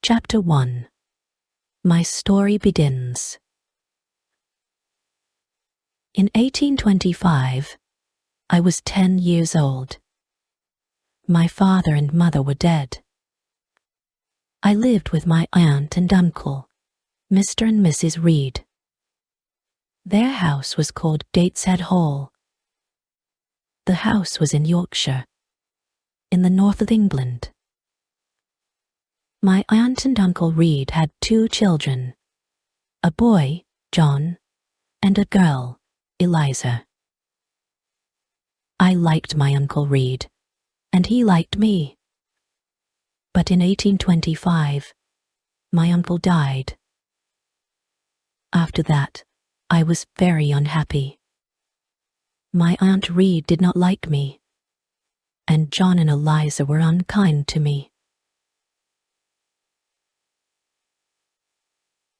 Chapter 1. My story begins. In 1825, I was 10 years old. My father and mother were dead. I lived with my aunt and uncle, Mr. and Mrs. Reed. Their house was called Gateshead Hall. The house was in Yorkshire, in the north of England. My aunt and Uncle Reed had 2 children, a boy, John, and a girl, Eliza. I liked my Uncle Reed, and he liked me. But in 1825, my uncle died. After that, I was very unhappy. My Aunt Reed did not like me, and John and Eliza were unkind to me.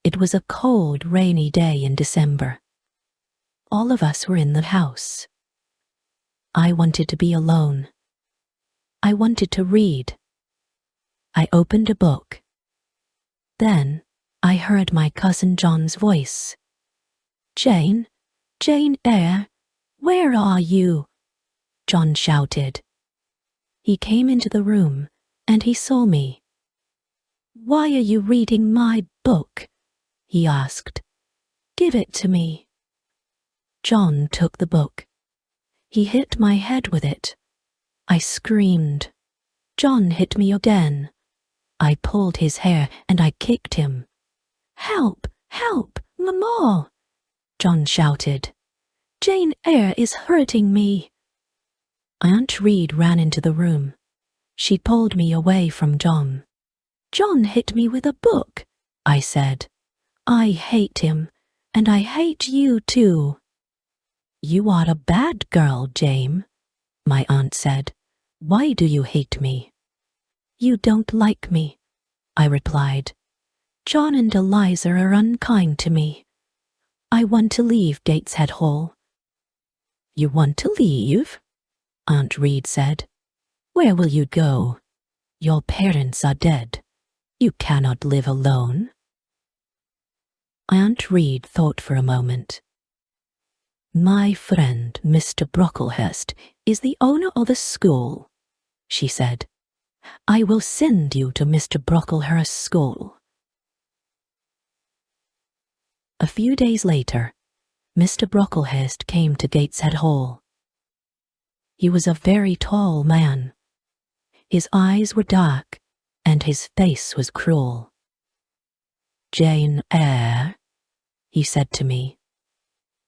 It was a cold, rainy day in December. All of us were in the house. I wanted to be alone. I wanted to read. I opened a book. Then I heard my cousin John's voice. "Jane, Jane Eyre, where are you?" John shouted. He came into the room and he saw me. "Why are you reading my book?" he asked. "Give it to me." John took the book. He hit my head with it. I screamed. John hit me again. I pulled his hair and I kicked him. "Help! Help! Mama!" John shouted. "Jane Eyre is hurting me." Aunt Reed ran into the room. She pulled me away from John. "John hit me with a book," I said. "I hate him, and I hate you too." "You are a bad girl, Jane," my aunt said. "Why do you hate me?" "You don't like me," I replied. "John and Eliza are unkind to me. I want to leave Gateshead Hall." "You want to leave?" Aunt Reed said. "Where will you go? Your parents are dead. You cannot live alone." Aunt Reed thought for a moment. "My friend, Mr. Brocklehurst, is the owner of a school," she said. "I will send you to Mr. Brocklehurst's school." A few days later, Mr. Brocklehurst came to Gateshead Hall. He was a very tall man. His eyes were dark, and his face was cruel. "Jane Eyre," he said to me,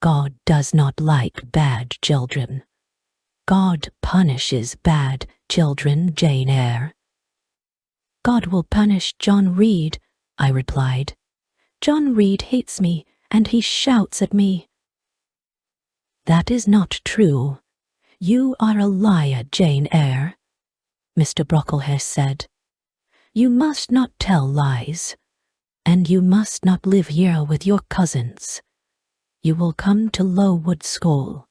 "God does not like bad children. God punishes bad children, Jane Eyre." "God will punish John Reed," I replied. "John Reed hates me, and he shouts at me." "That is not true. You are a liar, Jane Eyre," Mr. Brocklehurst said. "You must not tell lies. And you must not live here with your cousins. You will come to Lowood School.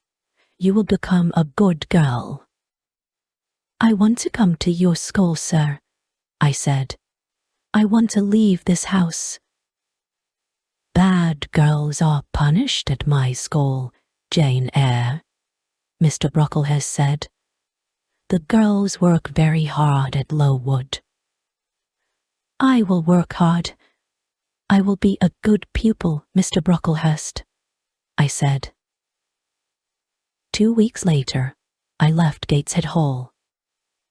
You will become a good girl." "I want to come to your school, sir," I said. "I want to leave this house." "Bad girls are punished at my school, Jane Eyre," Mr. Brocklehurst said. "The girls work very hard at Lowood." "I will work hard. I will be a good pupil, Mr. Brocklehurst," I said. 2 weeks later, I left Gateshead Hall.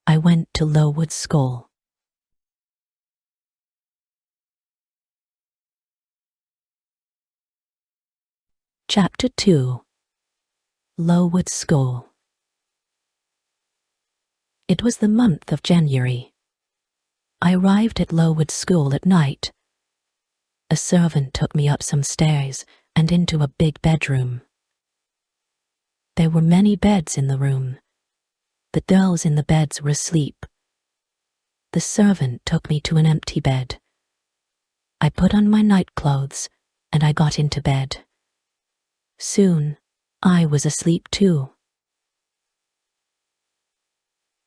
I went to Lowood School. Chapter 2. Lowood School. It was the month of January. I arrived at Lowood School at night. A servant took me up some stairs and into a big bedroom. There were many beds in the room. The girls in the beds were asleep. The servant took me to an empty bed. I put on my nightclothes and I got into bed. Soon, I was asleep too.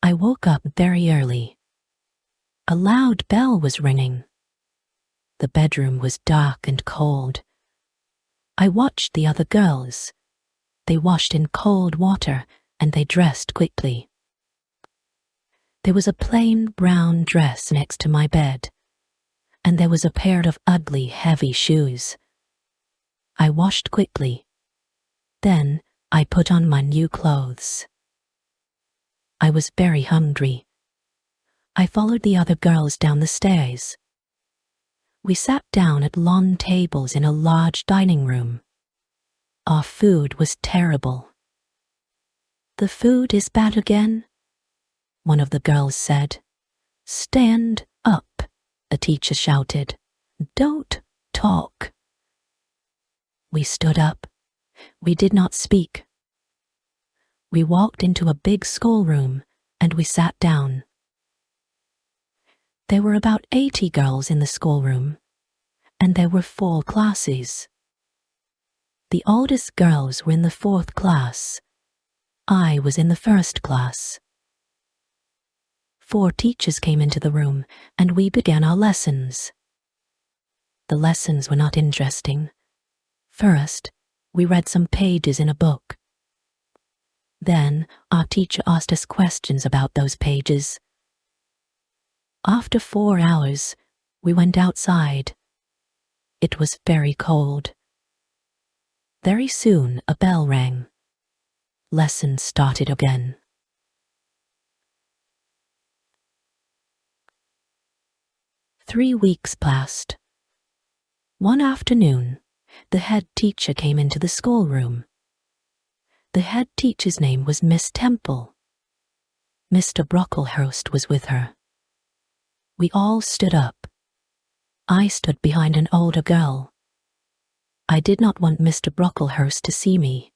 I woke up very early. A loud bell was ringing. The bedroom was dark and cold. I watched the other girls. They washed in cold water and they dressed quickly. There was a plain brown dress next to my bed, and there was a pair of ugly, heavy shoes. I washed quickly. Then I put on my new clothes. I was very hungry. I followed the other girls down the stairs. We sat down at long tables in a large dining room. Our food was terrible. "The food is bad again?" one of the girls said. "Stand up," a teacher shouted. "Don't talk." We stood up. We did not speak. We walked into a big schoolroom and we sat down. There were about 80 girls in the schoolroom, and there were 4 classes. The oldest girls were in the 4th class. I was in the 1st class. 4 teachers came into the room and we began our lessons. The lessons were not interesting. First, we read some pages in a book. Then our teacher asked us questions about those pages. After 4 hours, we went outside. It was very cold. Very soon a bell rang. Lessons started again. Three weeks passed. One afternoon, the head teacher came into the schoolroom. The head teacher's name was Miss Temple. Mr. Brocklehurst was with her. We all stood up. I stood behind an older girl. I did not want Mr. Brocklehurst to see me.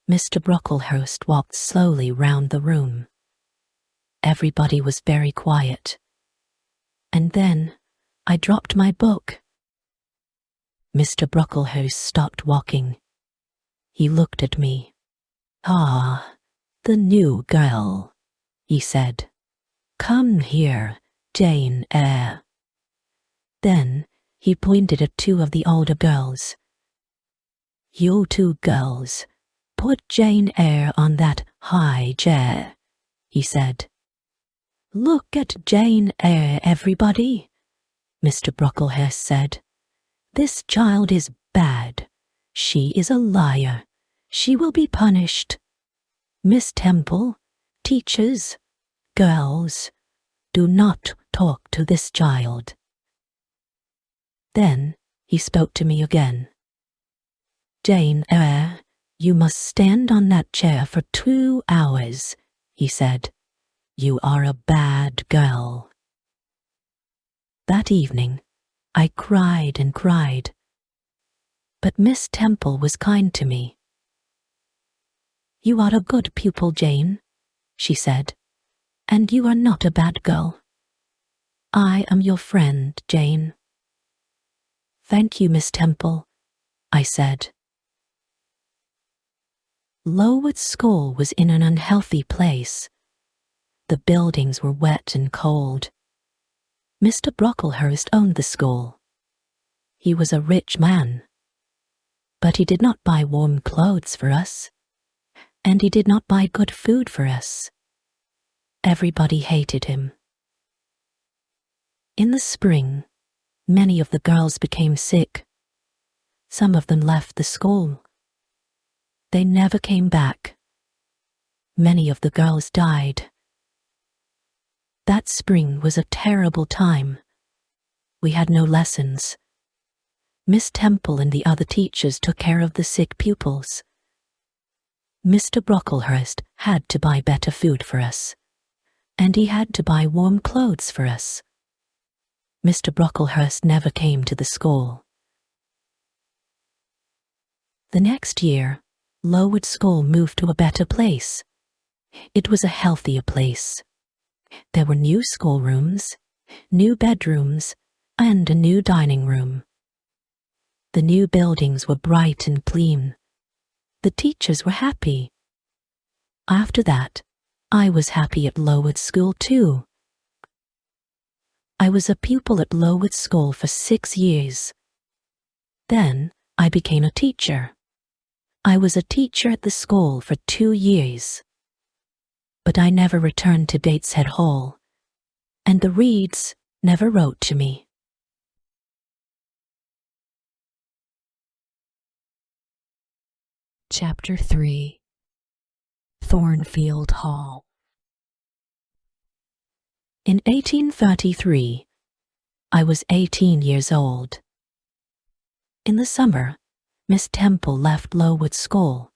Mr. Brocklehurst walked slowly round the room. Everybody was very quiet. And then I dropped my book. Mr. Brocklehurst stopped walking. He looked at me. "Ah, the new girl," he said. "Come here, Jane Eyre." Then he pointed at 2 of the older girls. "You 2 girls, put Jane Eyre on that high chair," he said. "Look at Jane Eyre, everybody," Mr. Brocklehurst said. "This child is bad. She is a liar. She will be punished. Miss Temple, teachers, girls, do not talk to this child." Then he spoke to me again. "Jane Eyre, you must stand on that chair for 2 hours," he said. "You are a bad girl." That evening, I cried and cried. But Miss Temple was kind to me. "You are a good pupil, Jane," she said, "and you are not a bad girl. I am your friend, Jane." "Thank you, Miss Temple," I said. Lowood School was in an unhealthy place. The buildings were wet and cold. Mr. Brocklehurst owned the school. He was a rich man. But he did not buy warm clothes for us, and he did not buy good food for us. Everybody hated him. In the spring, many of the girls became sick. Some of them left the school. They never came back. Many of the girls died. That spring was a terrible time. We had no lessons. Miss Temple and the other teachers took care of the sick pupils. Mr. Brocklehurst had to buy better food for us, and he had to buy warm clothes for us. Mr. Brocklehurst never came to the school. The next year, Lowood School moved to a better place. It was a healthier place. There were new schoolrooms, new bedrooms, and a new dining room. The new buildings were bright and clean. The teachers were happy. After that, I was happy at Lowood School too. I was a pupil at Lowood School for 6 years. Then I became a teacher. I was a teacher at the school for 2 years. But I never returned to Gateshead Hall, and the Reeds never wrote to me. Chapter 3. Thornfield Hall. In 1833, I was 18 years old. In the summer, Miss Temple left Lowood School.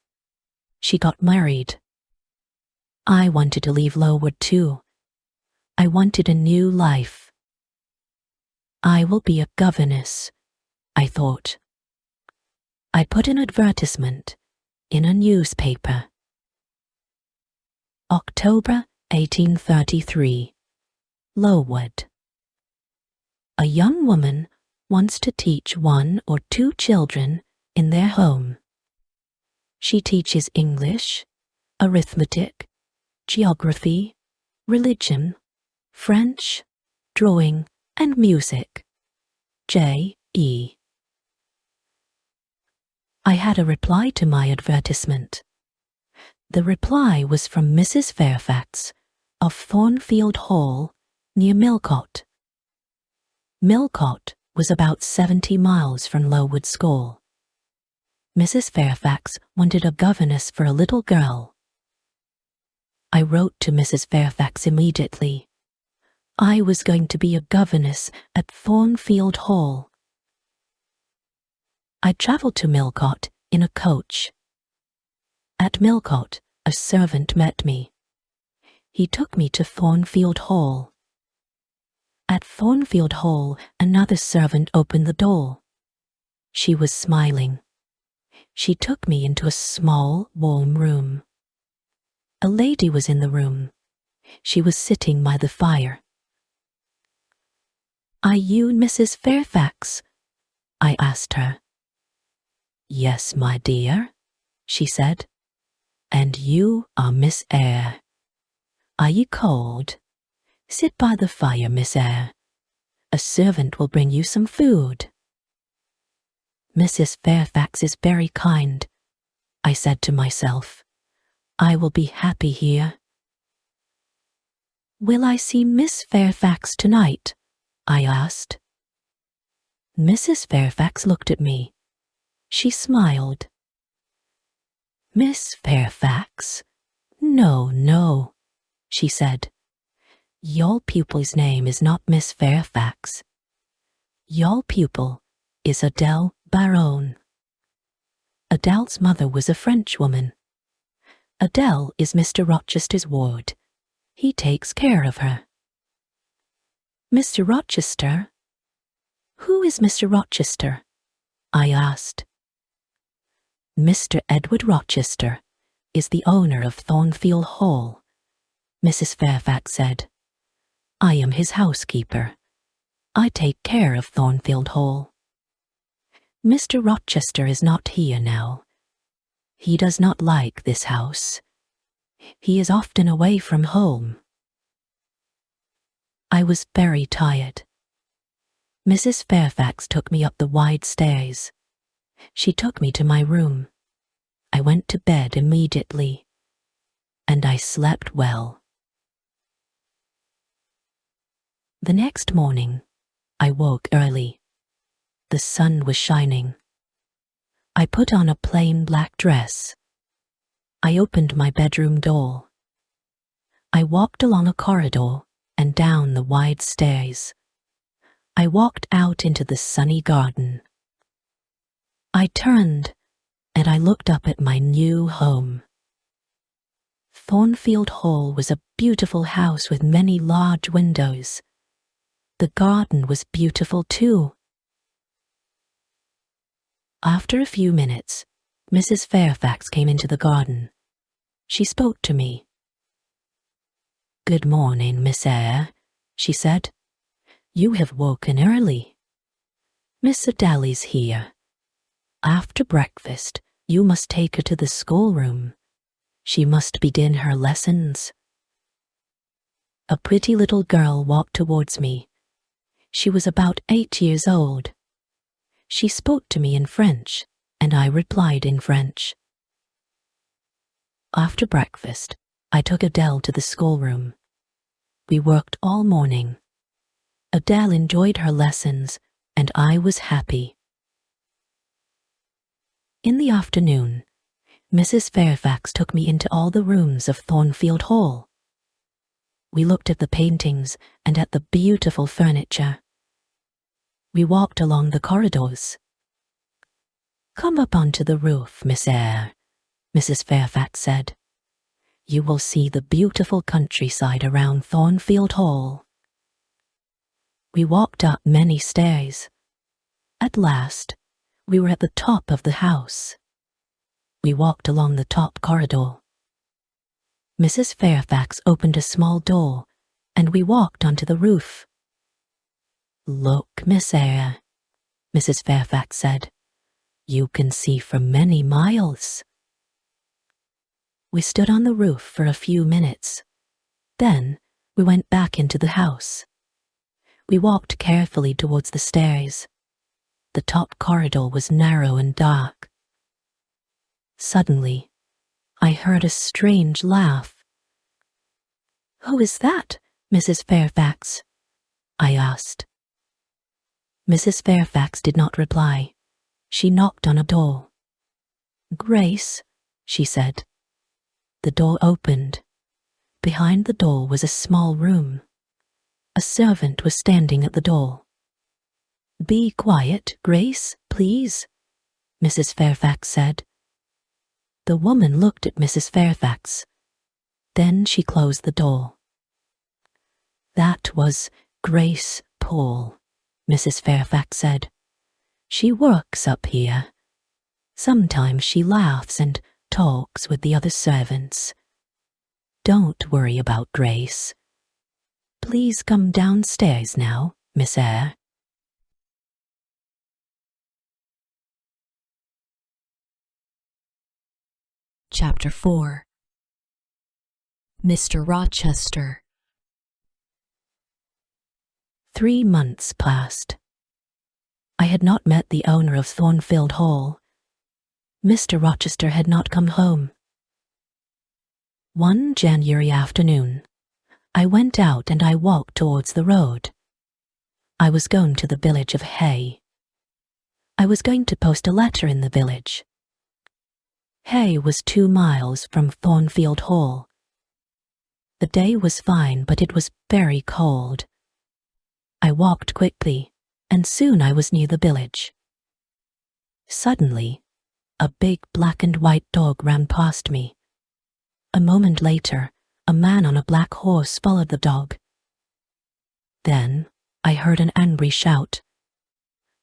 She got married. I wanted to leave Lowood too. I wanted a new life. I will be a governess, I thought. I put an advertisement in a newspaper. October 1833, Lowood. A young woman wants to teach 1 or 2 children in their home. She teaches English, arithmetic, geography, religion, French, drawing, and music. J.E. I had a reply to my advertisement. The reply was from Mrs. Fairfax of Thornfield Hall, near Millcote. Millcote was about 70 miles from Lowood School. Mrs. Fairfax wanted a governess for a little girl. I wrote to Mrs. Fairfax immediately. I was going to be a governess at Thornfield Hall. I travelled to Millcote in a coach. At Millcote, a servant met me. He took me to Thornfield Hall. At Thornfield Hall, another servant opened the door. She was smiling. She took me into a small, warm room. A lady was in the room. She was sitting by the fire. "Are you Mrs. Fairfax?" I asked her. "Yes, my dear," she said. "And you are Miss Eyre. Are you cold? Sit by the fire, Miss Eyre. A servant will bring you some food." "Mrs. Fairfax is very kind," I said to myself. "I will be happy here." "Will I see Miss Fairfax tonight?" I asked. Mrs. Fairfax looked at me. She smiled. "Miss Fairfax? No, no," she said. "Your pupil's name is not Miss Fairfax. Your pupil is Adele Baron." Adele's mother was a Frenchwoman. Adele is Mr. Rochester's ward. He takes care of her. "Mr. Rochester? Who is Mr. Rochester?" I asked. "Mr. Edward Rochester is the owner of Thornfield Hall," Mrs. Fairfax said. "I am his housekeeper. I take care of Thornfield Hall. Mr. Rochester is not here now. He does not like this house. He is often away from home." I was very tired. Mrs. Fairfax took me up the wide stairs. She took me to my room. I went to bed immediately, and I slept well. The next morning, I woke early. The sun was shining. I put on a plain black dress. I opened my bedroom door. I walked along a corridor and down the wide stairs. I walked out into the sunny garden. I turned and I looked up at my new home. Thornfield Hall was a beautiful house with many large windows. The garden was beautiful too. After a few minutes, Mrs. Fairfax came into the garden. She spoke to me. "Good morning, Miss Eyre," she said. "You have woken early. Miss Adele is here. After breakfast, you must take her to the schoolroom. She must begin her lessons." A pretty little girl walked towards me. She was about 8 years old. She spoke to me in French, and I replied in French. After breakfast, I took Adele to the schoolroom. We worked all morning. Adele enjoyed her lessons, and I was happy. In the afternoon, Mrs. Fairfax took me into all the rooms of Thornfield Hall. We looked at the paintings and at the beautiful furniture. We walked along the corridors. "Come up onto the roof, Miss Eyre," Mrs. Fairfax said. "You will see the beautiful countryside around Thornfield Hall." We walked up many stairs. At last, we were at the top of the house. We walked along the top corridor. Mrs. Fairfax opened a small door, and we walked onto the roof. "Look, Miss Eyre," Mrs. Fairfax said. "You can see for many miles." We stood on the roof for a few minutes. Then we went back into the house. We walked carefully towards the stairs. The top corridor was narrow and dark. Suddenly, I heard a strange laugh. "Who is that, Mrs. Fairfax?" I asked. Mrs. Fairfax did not reply. She knocked on a door. "Grace," she said. The door opened. Behind the door was a small room. A servant was standing at the door. "Be quiet, Grace, please," Mrs. Fairfax said. The woman looked at Mrs. Fairfax. Then she closed the door. "That was Grace Poole," Mrs. Fairfax said. "She works up here. Sometimes she laughs and talks with the other servants. Don't worry about Grace. Please come downstairs now, Miss Eyre." Chapter 4. Mr. Rochester. 3 months passed. I had not met the owner of Thornfield Hall. Mr. Rochester had not come home. One January afternoon, I went out and I walked towards the road. I was going to the village of Eyre. I was going to post a letter in the village. Eyre was 2 miles from Thornfield Hall. The day was fine, but it was very cold. I walked quickly, and soon I was near the village. Suddenly, a big black and white dog ran past me. A moment later, a man on a black horse followed the dog. Then I heard an angry shout.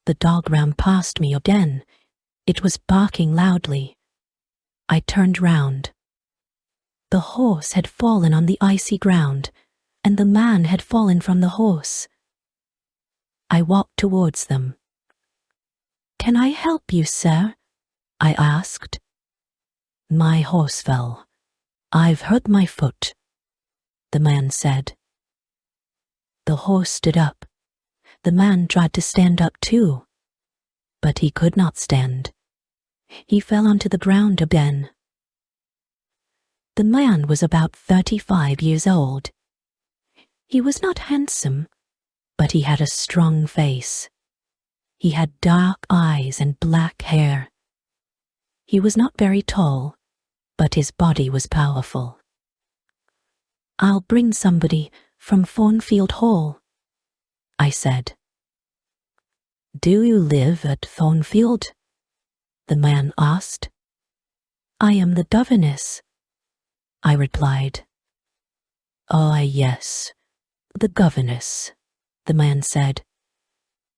The dog ran past me again. It was barking loudly. I turned round. The horse had fallen on the icy ground, and the man had fallen from the horse. I walked towards them. "Can I help you, sir?" I asked. "My horse fell. I've hurt my foot," the man said. The horse stood up. The man tried to stand up too, but he could not stand. He fell onto the ground again. The man was about 35 years old. He was not handsome, but he had a strong face. He had dark eyes and black hair. He was not very tall, but his body was powerful. "I'll bring somebody from Thornfield Hall," I said. "Do you live at Thornfield?" the man asked. "I am the governess," I replied. "Oh, yes, the governess," the man said.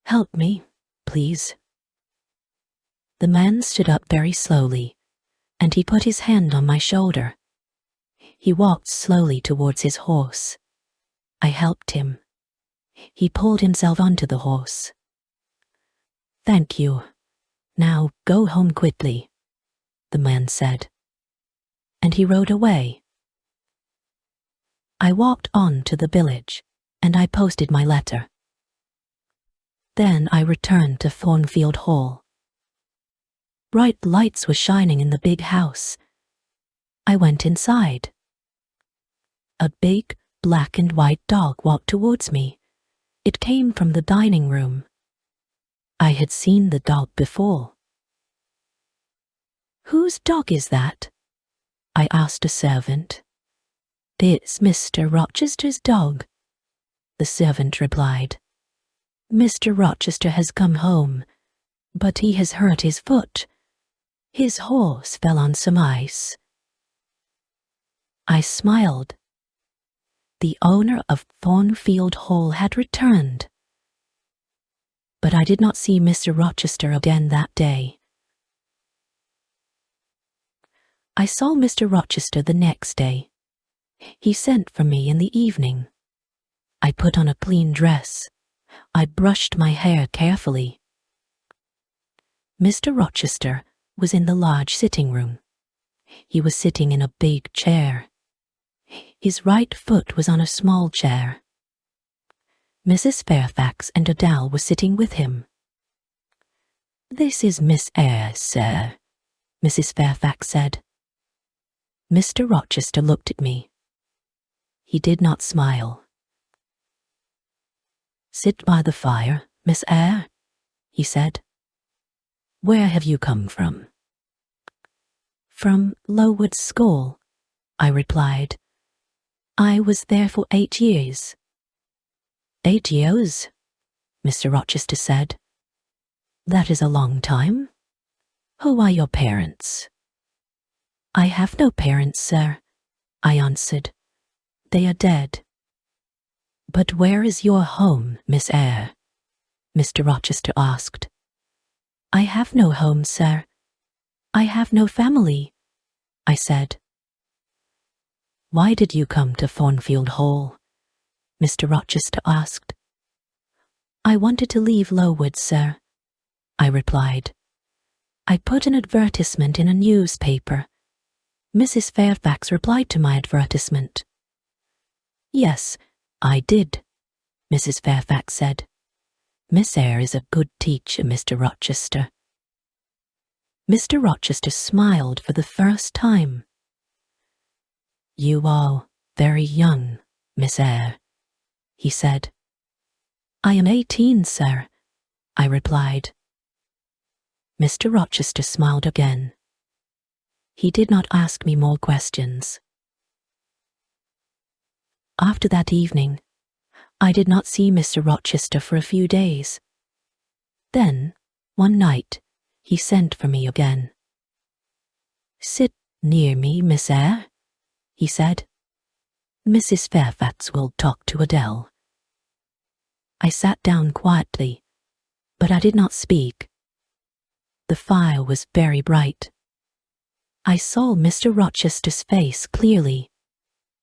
"Help me, please." The man stood up very slowly, and he put his hand on my shoulder. He walked slowly towards his horse. I helped him. He pulled himself onto the horse. "Thank you. Now go home quickly," the man said. And he rode away. I walked on to the village, and I posted my letter. Then I returned to Thornfield Hall. Bright lights were shining in the big house. I went inside. A big, black and white dog walked towards me. It came from the dining room. I had seen the dog before. "Whose dog is that?" I asked a servant. "It's Mr. Rochester's dog," the servant replied. "Mr. Rochester has come home, but he has hurt his foot. His horse fell on some ice." I smiled. The owner of Thornfield Hall had returned. But I did not see Mr. Rochester again that day. I saw Mr. Rochester the next day. He sent for me in the evening. I put on a clean dress. I brushed my hair carefully. Mr. Rochester was in the large sitting room. He was sitting in a big chair. His right foot was on a small chair. Mrs. Fairfax and Adele were sitting with him. "This is Miss Eyre, sir," Mrs. Fairfax said. Mr. Rochester looked at me. He did not smile. "Sit by the fire, Miss Eyre," he said. "Where have you come from?" "From Lowood School," I replied. "I was there for 8 years." "8 years?" Mr. Rochester said. "That is a long time. Who are your parents?" "I have no parents, sir," I answered. "They are dead." "But where is your home, Miss Eyre?" Mr. Rochester asked. "I have no home, sir. I have no family," I said. "Why did you come to Thornfield Hall?" Mr. Rochester asked. "I wanted to leave Lowood, sir," I replied. "I put an advertisement in a newspaper. Mrs. Fairfax replied to my advertisement." "Yes, I did," Mrs. Fairfax said. "Miss Eyre is a good teacher, Mr. Rochester." Mr. Rochester smiled for the first time. "You are very young, Miss Eyre," he said. "I am 18, sir," I replied. Mr. Rochester smiled again. He did not ask me more questions. After that evening, I did not see Mr. Rochester for a few days. Then, one night, he sent for me again. "Sit near me, Miss Eyre," he said. "Mrs. Fairfax will talk to Adele." I sat down quietly, but I did not speak. The fire was very bright. I saw Mr. Rochester's face clearly.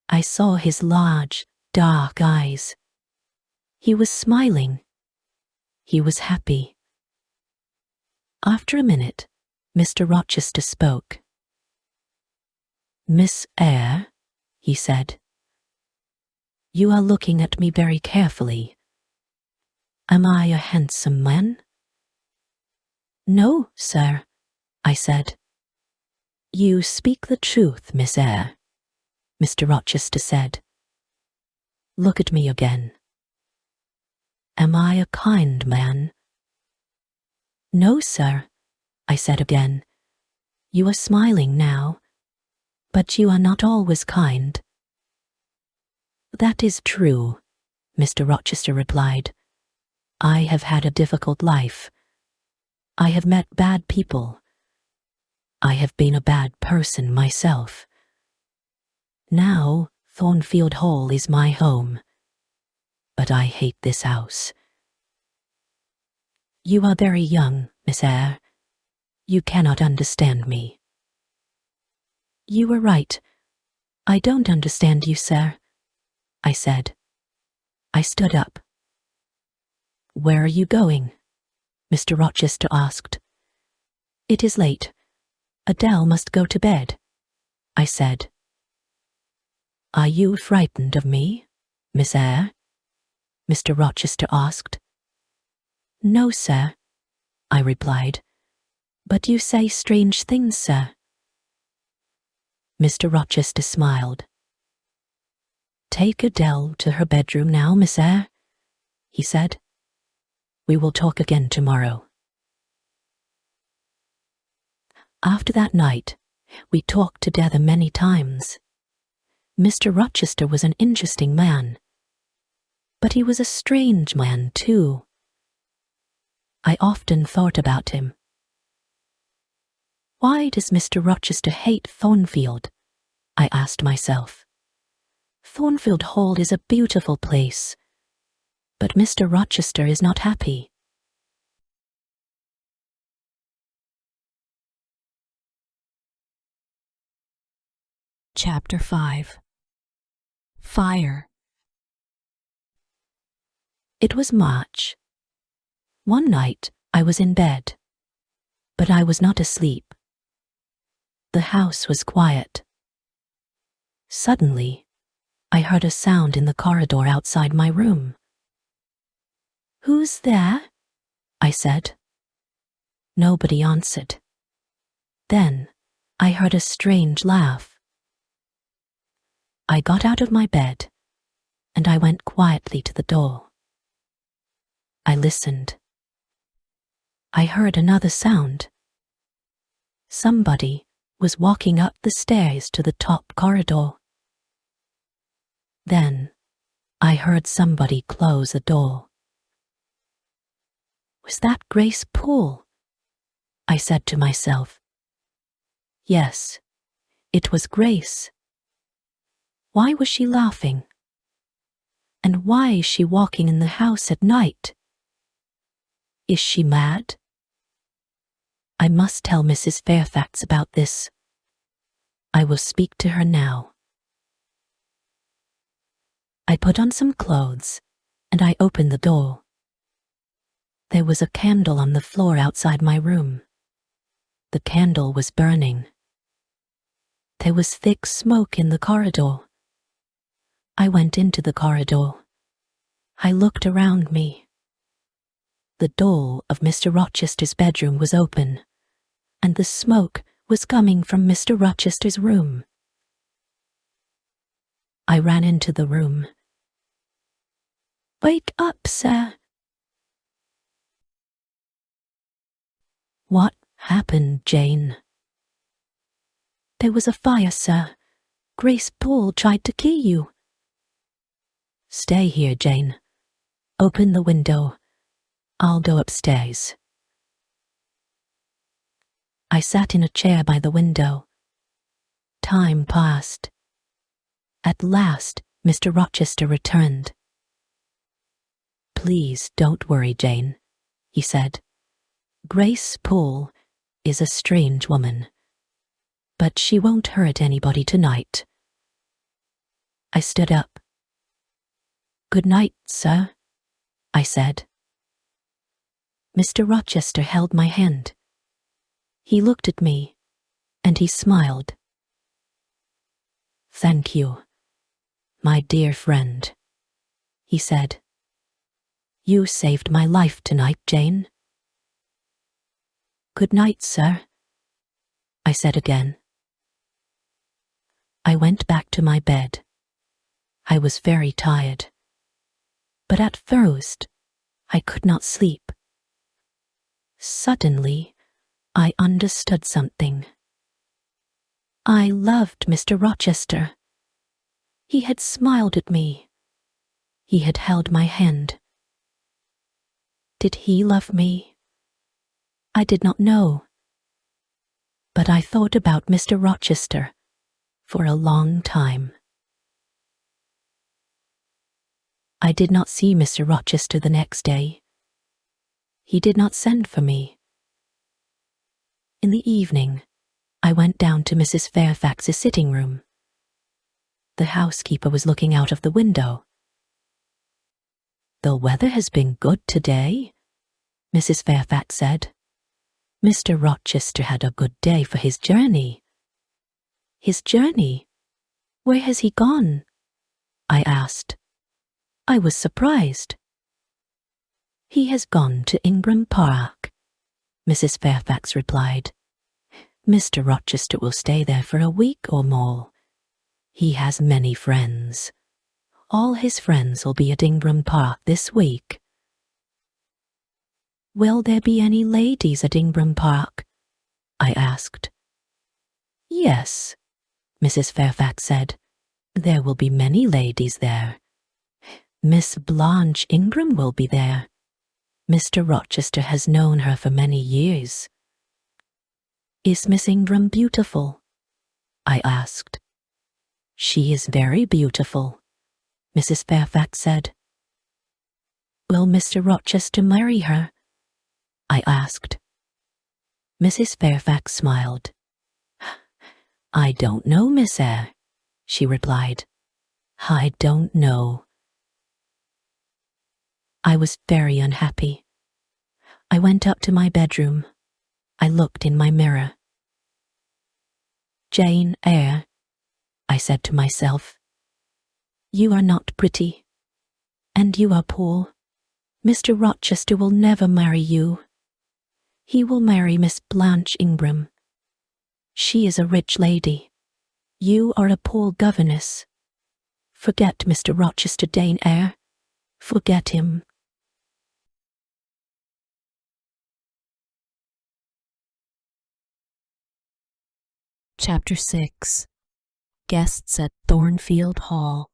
I saw his large, dark eyes. He was smiling. He was happy. After a minute, Mr. Rochester spoke. "Miss Eyre," he said, "you are looking at me very carefully. Am I a handsome man?" "No, sir," I said. "You speak the truth, Miss Eyre," Mr. Rochester said. "Look at me again. Am I a kind man?" "No, sir," I said again. "You are smiling now, but you are not always kind." "That is true," Mr. Rochester replied. "I have had a difficult life. I have met bad people. I have been a bad person myself. Now Thornfield Hall is my home, but I hate this house. You are very young, Miss Eyre. You cannot understand me." "You were right. I don't understand you, sir," I said. I stood up. "Where are you going?" Mr. Rochester asked. "It is late. Adele must go to bed," I said. "Are you frightened of me, Miss Eyre?" Mr. Rochester asked. No, sir, I replied. But you say strange things, sir. Mr. Rochester smiled. Take Adele to her bedroom now, Miss Eyre, he said. We will talk again tomorrow. After that night, we talked together many times. Mr. Rochester was an interesting man, but he was a strange man too. I often thought about him. Why does Mr. Rochester hate Thornfield? I asked myself. Thornfield Hall is a beautiful place, but Mr. Rochester is not happy. Chapter 5. Fire. It was March. One night I was in bed, but I was not asleep. The house was quiet. Suddenly, I heard a sound in the corridor outside my room. Who's there? I said. Nobody answered. Then I heard a strange laugh. I got out of my bed and I went quietly to the door. I listened. I heard another sound. Somebody was walking up the stairs to the top corridor. Then I heard somebody close the door. Was that Grace Poole? I said to myself. Yes, it was Grace. Why was she laughing? And why is she walking in the house at night? Is she mad? I must tell Mrs. Fairfax about this. I will speak to her now. I put on some clothes and I opened the door. There was a candle on the floor outside my room. The candle was burning. There was thick smoke in the corridor. I went into the corridor. I looked around me. The door of Mr. Rochester's bedroom was open, and the smoke was coming from Mr. Rochester's room. I ran into the room. Wake up, sir. What happened, Jane? There was a fire, sir. Grace Poole tried to kill you. Stay here, Jane. Open the window. I'll go upstairs. I sat in a chair by the window. Time passed. At last, Mr. Rochester returned. Please don't worry, Jane, he said. Grace Poole is a strange woman, but she won't hurt anybody tonight. I stood up. Good night, sir, I said. Mr. Rochester held my hand. He looked at me, and he smiled. Thank you, my dear friend, he said. You saved my life tonight, Jane. Good night, sir, I said again. I went back to my bed. I was very tired, but at first I could not sleep. Suddenly, I understood something. I loved Mr. Rochester. He had smiled at me. He had held my hand. Did he love me? I did not know. But I thought about Mr. Rochester for a long time. I did not see Mr. Rochester the next day. He did not send for me. In the evening, I went down to Mrs. Fairfax's sitting room. The housekeeper was looking out of the window. The weather has been good today, Mrs. Fairfax said. Mr. Rochester had a good day for his journey. His journey? Where has he gone? I asked. I was surprised. He has gone to Ingram Park, Mrs. Fairfax replied. Mr. Rochester will stay there for a week or more. He has many friends. All his friends will be at Ingram Park this week. Will there be any ladies at Ingram Park? I asked. Yes, Mrs. Fairfax said. There will be many ladies there. Miss Blanche Ingram will be there. Mr. Rochester has known her for many years. Is Miss Ingram beautiful? I asked. She is very beautiful, Mrs. Fairfax said. Will Mr. Rochester marry her? I asked. Mrs. Fairfax smiled. I don't know, Miss Eyre, she replied. I don't know. I was very unhappy. I went up to my bedroom. I looked in my mirror. Jane Eyre, I said to myself, you are not pretty, and you are poor. Mr. Rochester will never marry you. He will marry Miss Blanche Ingram. She is a rich lady. You are a poor governess. Forget Mr. Rochester, Jane Eyre. Forget him. Chapter 6. Guests at Thornfield Hall.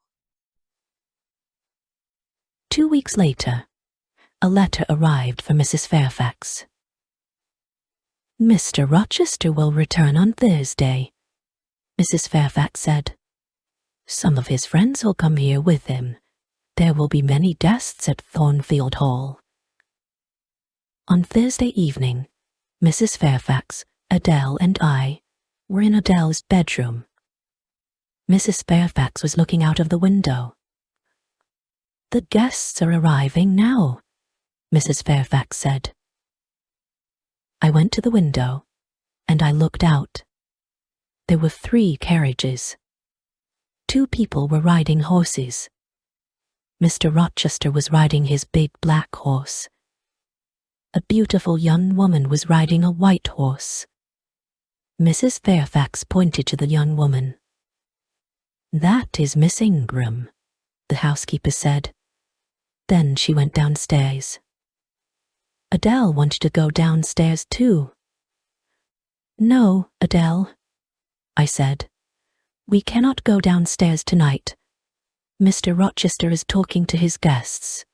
2 weeks later, a letter arrived for Mrs. Fairfax. Mr. Rochester will return on Thursday, Mrs. Fairfax said. Some of his friends will come here with him. There will be many guests at Thornfield Hall. On Thursday evening, Mrs. Fairfax, Adele, and I were in Adele's bedroom. Mrs. Fairfax was looking out of the window. The guests are arriving now, Mrs. Fairfax said. I went to the window, and I looked out. There were 3 carriages. 2 people were riding horses. Mr. Rochester was riding his big black horse. A beautiful young woman was riding a white horse. Mrs. Fairfax pointed to the young woman. That is Miss Ingram, the housekeeper said. Then she went downstairs. Adele wanted to go downstairs too. No, Adele, I said. We cannot go downstairs tonight. Mr. Rochester is talking to his guests.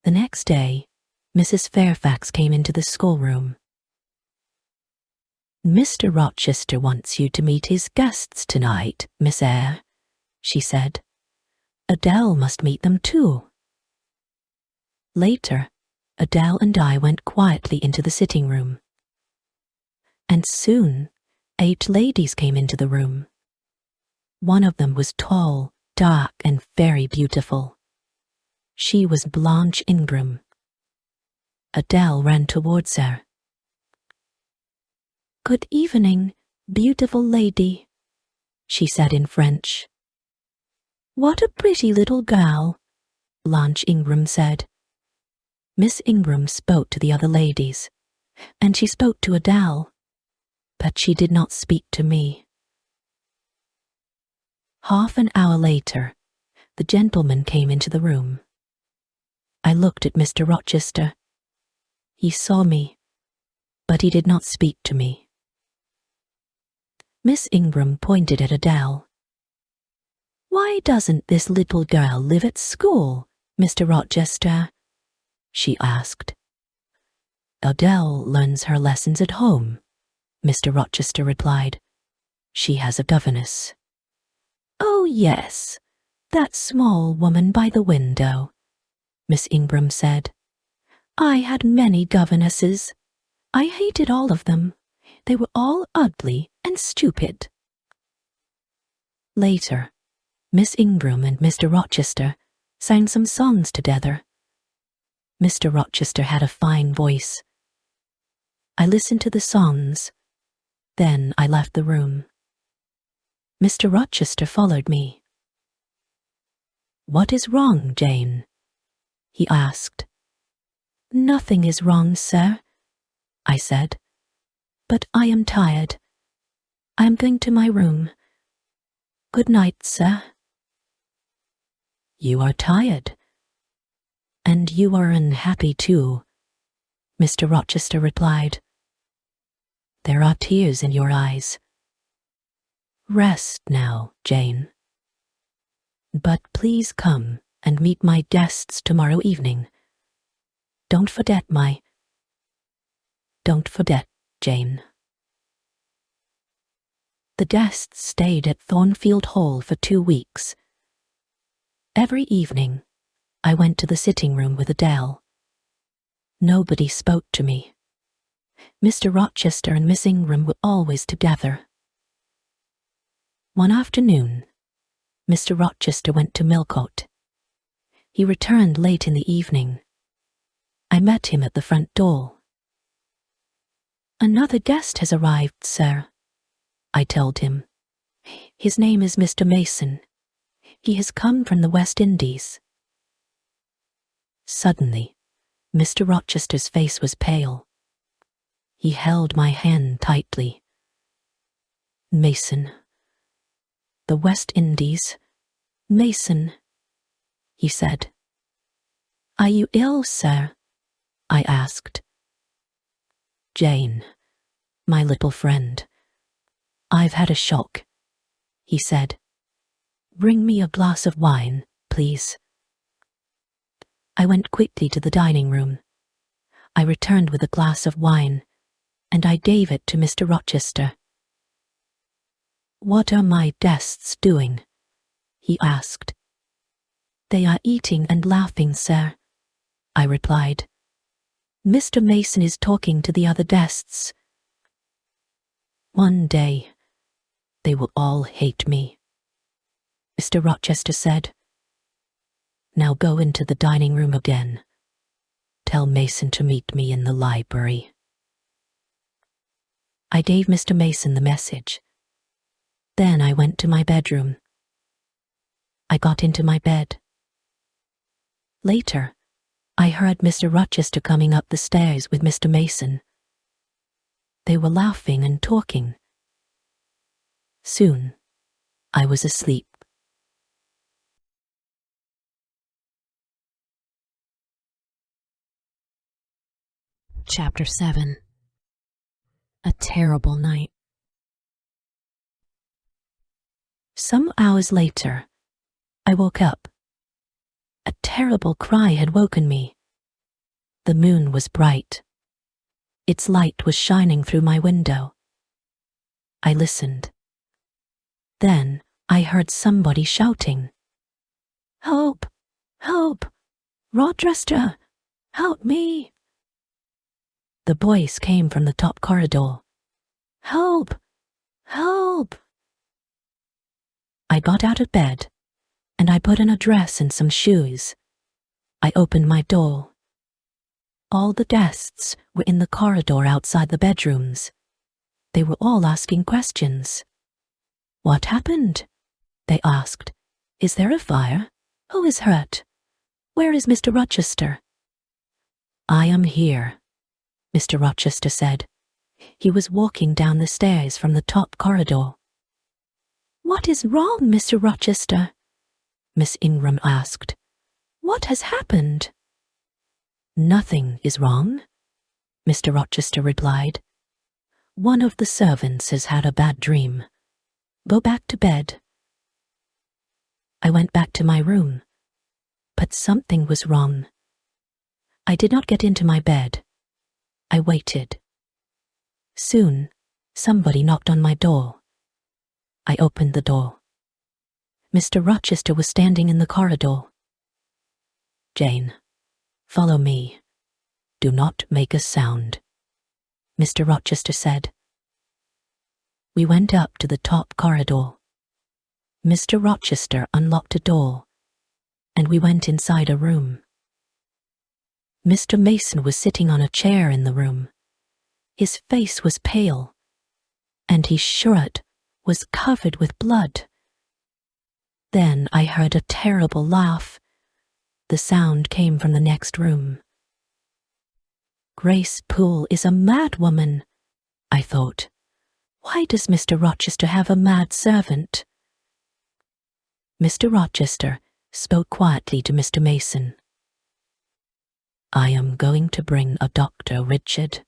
The next day, Mrs. Fairfax came into the schoolroom. Mr. Rochester wants you to meet his guests tonight, Miss Eyre, she said. Adele must meet them too. Later, Adele and I went quietly into the sitting room. And soon, 8 ladies came into the room. One of them was tall, dark, and very beautiful. She was Blanche Ingram. Adele ran towards her. Good evening, beautiful lady, she said in French. What a pretty little girl, Blanche Ingram said. Miss Ingram spoke to the other ladies, and she spoke to Adele, but she did not speak to me. Half an hour later, the gentleman came into the room. I looked at Mr. Rochester. He saw me, but he did not speak to me. Miss Ingram pointed at Adele. Why doesn't this little girl live at school, Mr. Rochester? She asked. Adele learns her lessons at home, Mr. Rochester replied. She has a governess. Oh, yes, that small woman by the window, Miss Ingram said. I had many governesses. I hated all of them. They were all ugly and stupid. Later, Miss Ingram and Mr. Rochester sang some songs together. Mr. Rochester had a fine voice. I listened to the songs. Then I left the room. Mr. Rochester followed me. What is wrong, Jane? he asked. "Nothing is wrong, sir," I said, "but I am tired. I am going to my room. Good night, sir." "You are tired. And you are unhappy too," Mr. Rochester replied. "There are tears in your eyes. Rest now, Jane. But please come and meet my guests tomorrow evening. Don't forget, Jane." The guests stayed at Thornfield Hall for 2 weeks. Every evening, I went to the sitting room with Adele. Nobody spoke to me. Mr. Rochester and Miss Ingram were always together. One afternoon, Mr. Rochester went to Millcote. He returned late in the evening. I met him at the front door. "Another guest has arrived, sir," I told him. "His name is Mr. Mason. He has come from the West Indies." Suddenly, Mr. Rochester's face was pale. He held my hand tightly. "Mason. The West Indies. Mason," he said. "Are you ill, sir?" I asked. "Jane, my little friend, I've had a shock," he said. "Bring me a glass of wine, please." I went quickly to the dining room. I returned with a glass of wine, and I gave it to Mr. Rochester. "What are my guests doing?" he asked. "They are eating and laughing, sir," I replied. "Mr. Mason is talking to the other guests. One day, they will all hate me," Mr. Rochester said. "Now go into the dining room again. Tell Mason to meet me in the library." I gave Mr. Mason the message. Then I went to my bedroom. I got into my bed. Later, I heard Mr. Rochester coming up the stairs with Mr. Mason. They were laughing and talking. Soon, I was asleep. Chapter 7. A terrible night. Some hours later, I woke up. A terrible cry had woken me. The moon was bright. Its light was shining through my window. I listened. Then I heard somebody shouting, "Help! Help! Rochester! Help me!" The voice came from the top corridor. "Help! Help!" I got out of bed, and I put on a dress and some shoes. I opened my door. All the guests were in the corridor outside the bedrooms. They were all asking questions. "What happened?" they asked. "Is there a fire? Who is hurt? Where is Mr. Rochester?" "I am here," Mr. Rochester said. He was walking down the stairs from the top corridor. "What is wrong, Mr. Rochester?" Miss Ingram asked. "What has happened?" "Nothing is wrong," Mr. Rochester replied. "One of the servants has had a bad dream. Go back to bed." I went back to my room, but something was wrong. I did not get into my bed. I waited. Soon, somebody knocked on my door. I opened the door. Mr. Rochester was standing in the corridor. "Jane, follow me. Do not make a sound," Mr. Rochester said. We went up to the top corridor. Mr. Rochester unlocked a door, and we went inside a room. Mr. Mason was sitting on a chair in the room. His face was pale, and his shirt was covered with blood. Then I heard a terrible laugh. The sound came from the next room. Grace Poole is a mad woman, I thought. Why does Mr. Rochester have a mad servant? Mr. Rochester spoke quietly to Mr. Mason. I am going to bring a doctor, Richard,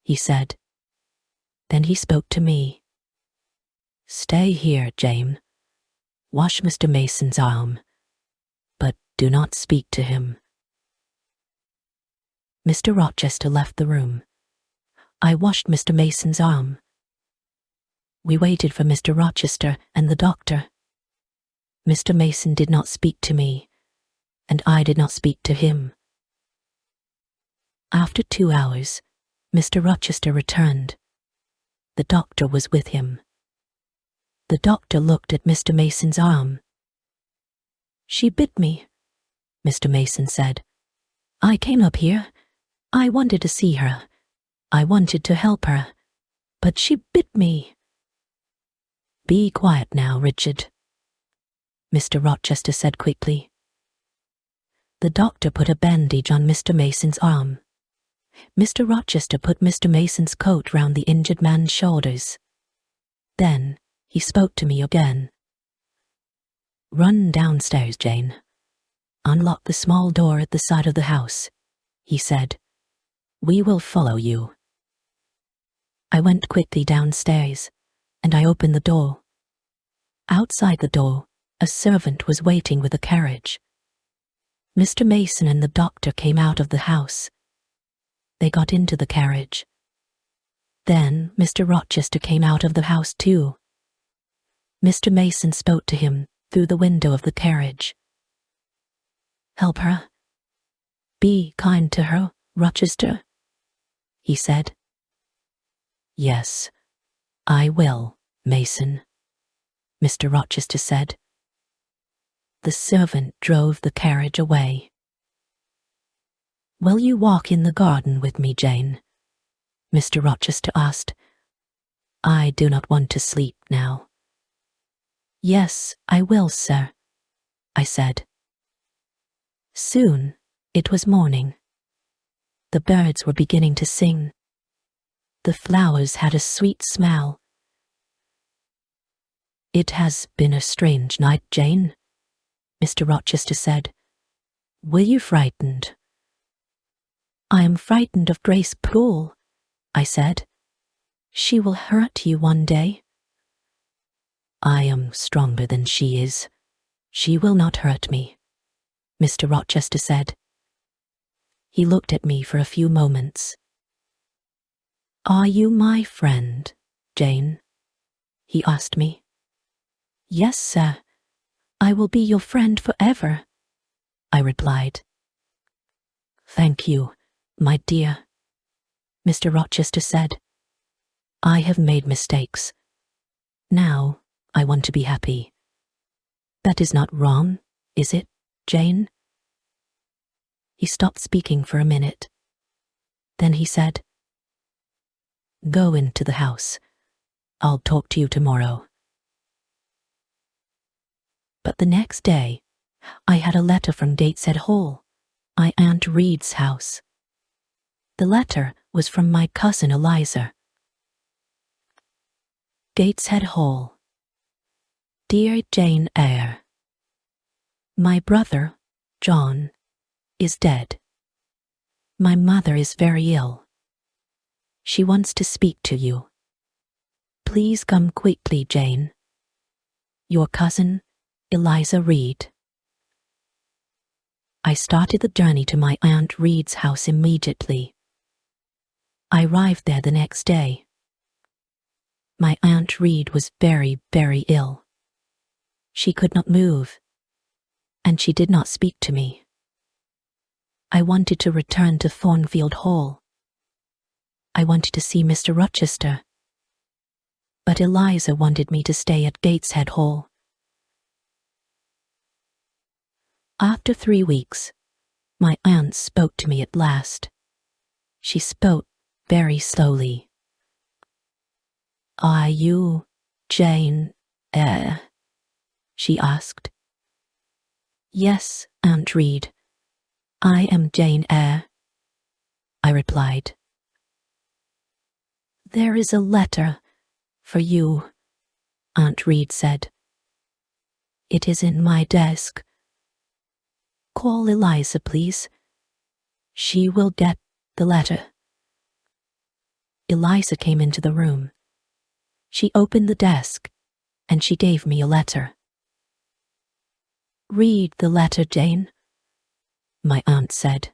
he said. Then he spoke to me. Stay here, Jane. Wash Mr. Mason's arm, but do not speak to him. Mr. Rochester left the room. I washed Mr. Mason's arm. We waited for Mr. Rochester and the doctor. Mr. Mason did not speak to me, and I did not speak to him. After 2 hours, Mr. Rochester returned. The doctor was with him. The doctor looked at Mr. Mason's arm. She bit me, Mr. Mason said. I came up here. I wanted to see her. I wanted to help her, but she bit me. Be quiet now, Richard, Mr. Rochester said quickly. The doctor put a bandage on Mr. Mason's arm. Mr. Rochester put Mr. Mason's coat round the injured man's shoulders. Then he spoke to me again. Run downstairs, Jane. Unlock the small door at the side of the house, he said. We will follow you. I went quickly downstairs, and I opened the door. Outside the door, a servant was waiting with a carriage. Mr. Mason and the doctor came out of the house. They got into the carriage. Then Mr. Rochester came out of the house too. Mr. Mason spoke to him through the window of the carriage. Help her. Be kind to her, Rochester, he said. Yes, I will, Mason, Mr. Rochester said. The servant drove the carriage away. Will you walk in the garden with me, Jane? Mr. Rochester asked. I do not want to sleep now. Yes, I will, sir, I said. Soon it was morning. The birds were beginning to sing. The flowers had a sweet smell. It has been a strange night, Jane, Mr. Rochester said. Were you frightened? I am frightened of Grace Poole, I said. She will hurt you one day. I am stronger than she is. She will not hurt me, Mr. Rochester said. He looked at me for a few moments. Are you my friend, Jane? He asked me. Yes, sir. I will be your friend forever, I replied. Thank you, my dear, Mr. Rochester said. I have made mistakes. Now I want to be happy. That is not wrong, is it, Jane? He stopped speaking for a minute. Then he said, Go into the house. I'll talk to you tomorrow. But the next day, I had a letter from Gateshead Hall, my Aunt Reed's house. The letter was from my cousin Eliza. Gateshead Hall. Dear Jane Eyre, my brother, John, is dead. My mother is very ill. She wants to speak to you. Please come quickly, Jane. Your cousin, Eliza Reed. I started the journey to my Aunt Reed's house immediately. I arrived there the next day. My Aunt Reed was very, very ill. She could not move, and she did not speak to me. I wanted to return to Thornfield Hall. I wanted to see Mr. Rochester, but Eliza wanted me to stay at Gateshead Hall. After 3 weeks, my aunt spoke to me at last. She spoke very slowly. Are you Jane Eyre? She asked. Yes, Aunt Reed. I am Jane Eyre, I replied. There is a letter for you, Aunt Reed said. It is in my desk. Call Eliza, please. She will get the letter. Eliza came into the room. She opened the desk, and she gave me a letter. Read the letter, Jane, my aunt said.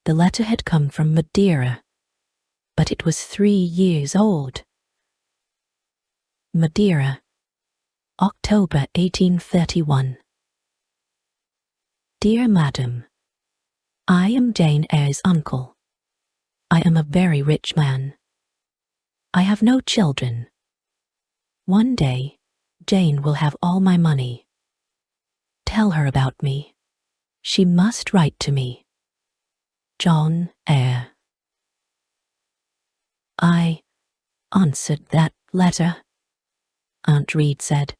The letter had come from Madeira, but it was 3 years old. Madeira, October 1831. Dear Madam, I am Jane Eyre's uncle. I am a very rich man. I have no children. One day, Jane will have all my money. Tell her about me. She must write to me. John Eyre. I answered that letter, Aunt Reed said.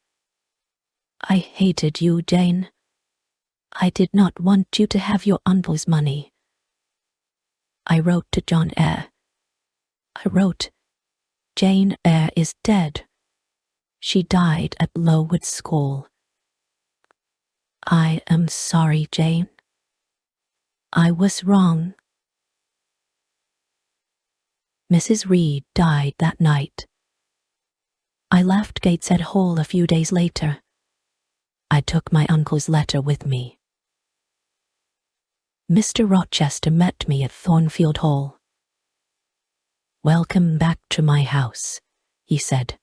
I hated you, Jane. I did not want you to have your uncle's money. I wrote to John Eyre. I wrote, Jane Eyre is dead. She died at Lowood School. I am sorry, Jane. I was wrong. Mrs. Reed died that night. I left Gateshead Hall a few days later. I took my uncle's letter with me. Mr. Rochester met me at Thornfield Hall. Welcome back to my house, he said.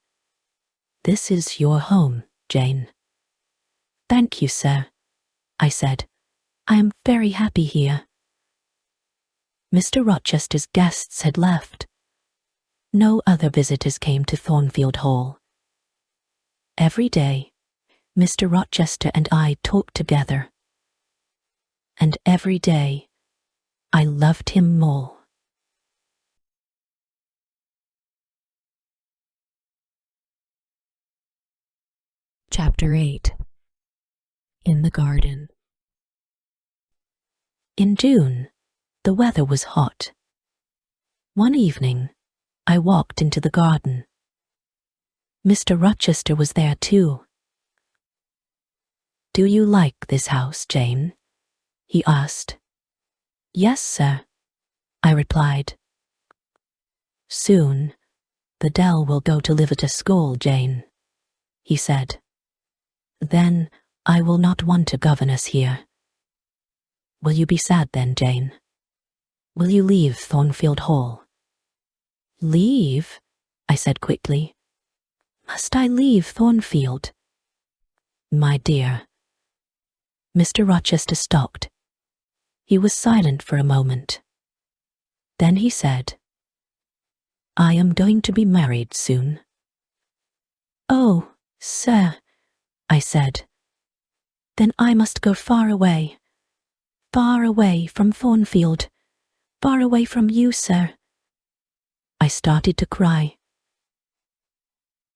This is your home, Jane. Thank you, sir, I said. I am very happy here. Mr. Rochester's guests had left. No other visitors came to Thornfield Hall. Every day, Mr. Rochester and I talked together. And every day, I loved him more. Chapter 8. In the Garden. In June, the weather was hot. One evening, I walked into the garden. Mr. Rochester was there too. Do you like this house, Jane? He asked. Yes, sir, I replied. Soon, the Dell will go to live at a school, Jane, he said. Then I will not want a governess here. Will you be sad then, Jane? Will you leave Thornfield Hall? Leave? I said quickly. Must I leave Thornfield? My dear. Mr. Rochester stopped. He was silent for a moment. Then he said, I am going to be married soon. Oh, sir, I said. Then I must go far away from Thornfield, far away from you, sir. I started to cry.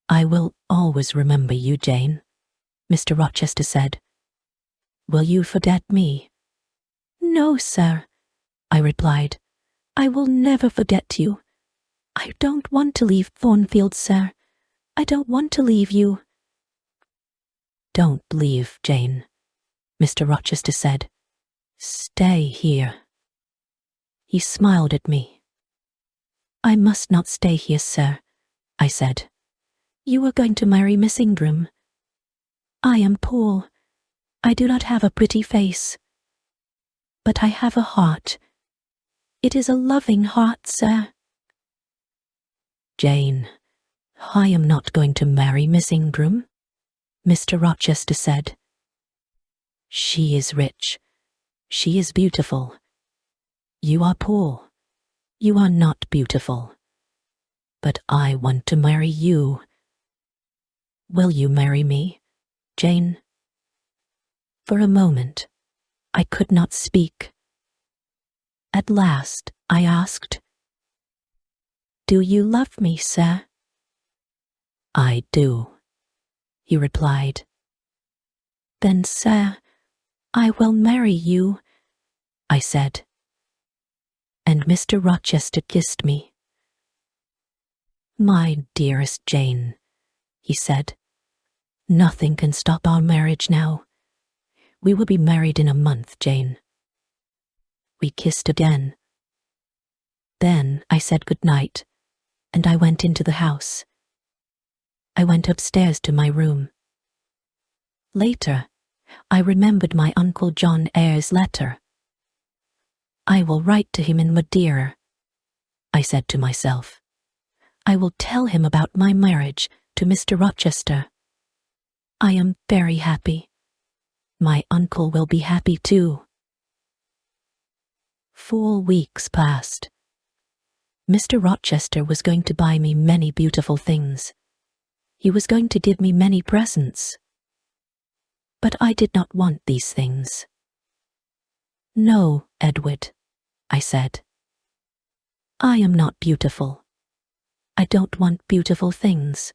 I will always remember you, Jane, Mr. Rochester said. Will you forget me? No, sir, I replied. I will never forget you. I don't want to leave Thornfield, sir. I don't want to leave you. Don't leave, Jane, Mr. Rochester said. Stay here. He smiled at me. I must not stay here, sir, I said. You are going to marry Miss Ingram. I am poor. I do not have a pretty face. But I have a heart. It is a loving heart, sir. Jane, I am not going to marry Miss Ingram, Mr. Rochester said. She is rich. She is beautiful. You are poor. You are not beautiful. But I want to marry you. Will you marry me, Jane? For a moment, I could not speak. At last, I asked, Do you love me, sir? I do, he replied. Then, sir, I will marry you, I said. And Mr. Rochester kissed me. My dearest Jane, he said, nothing can stop our marriage now. We will be married in a month, Jane. We kissed again. Then I said good night, and I went into the house. I went upstairs to my room. Later, I remembered my Uncle John Eyre's letter. I will write to him in Madeira, I said to myself. I will tell him about my marriage to Mr. Rochester. I am very happy. My uncle will be happy too. 4 weeks passed. Mr. Rochester was going to buy me many beautiful things. He was going to give me many presents. But I did not want these things. No, Edward, I said. I am not beautiful. I don't want beautiful things.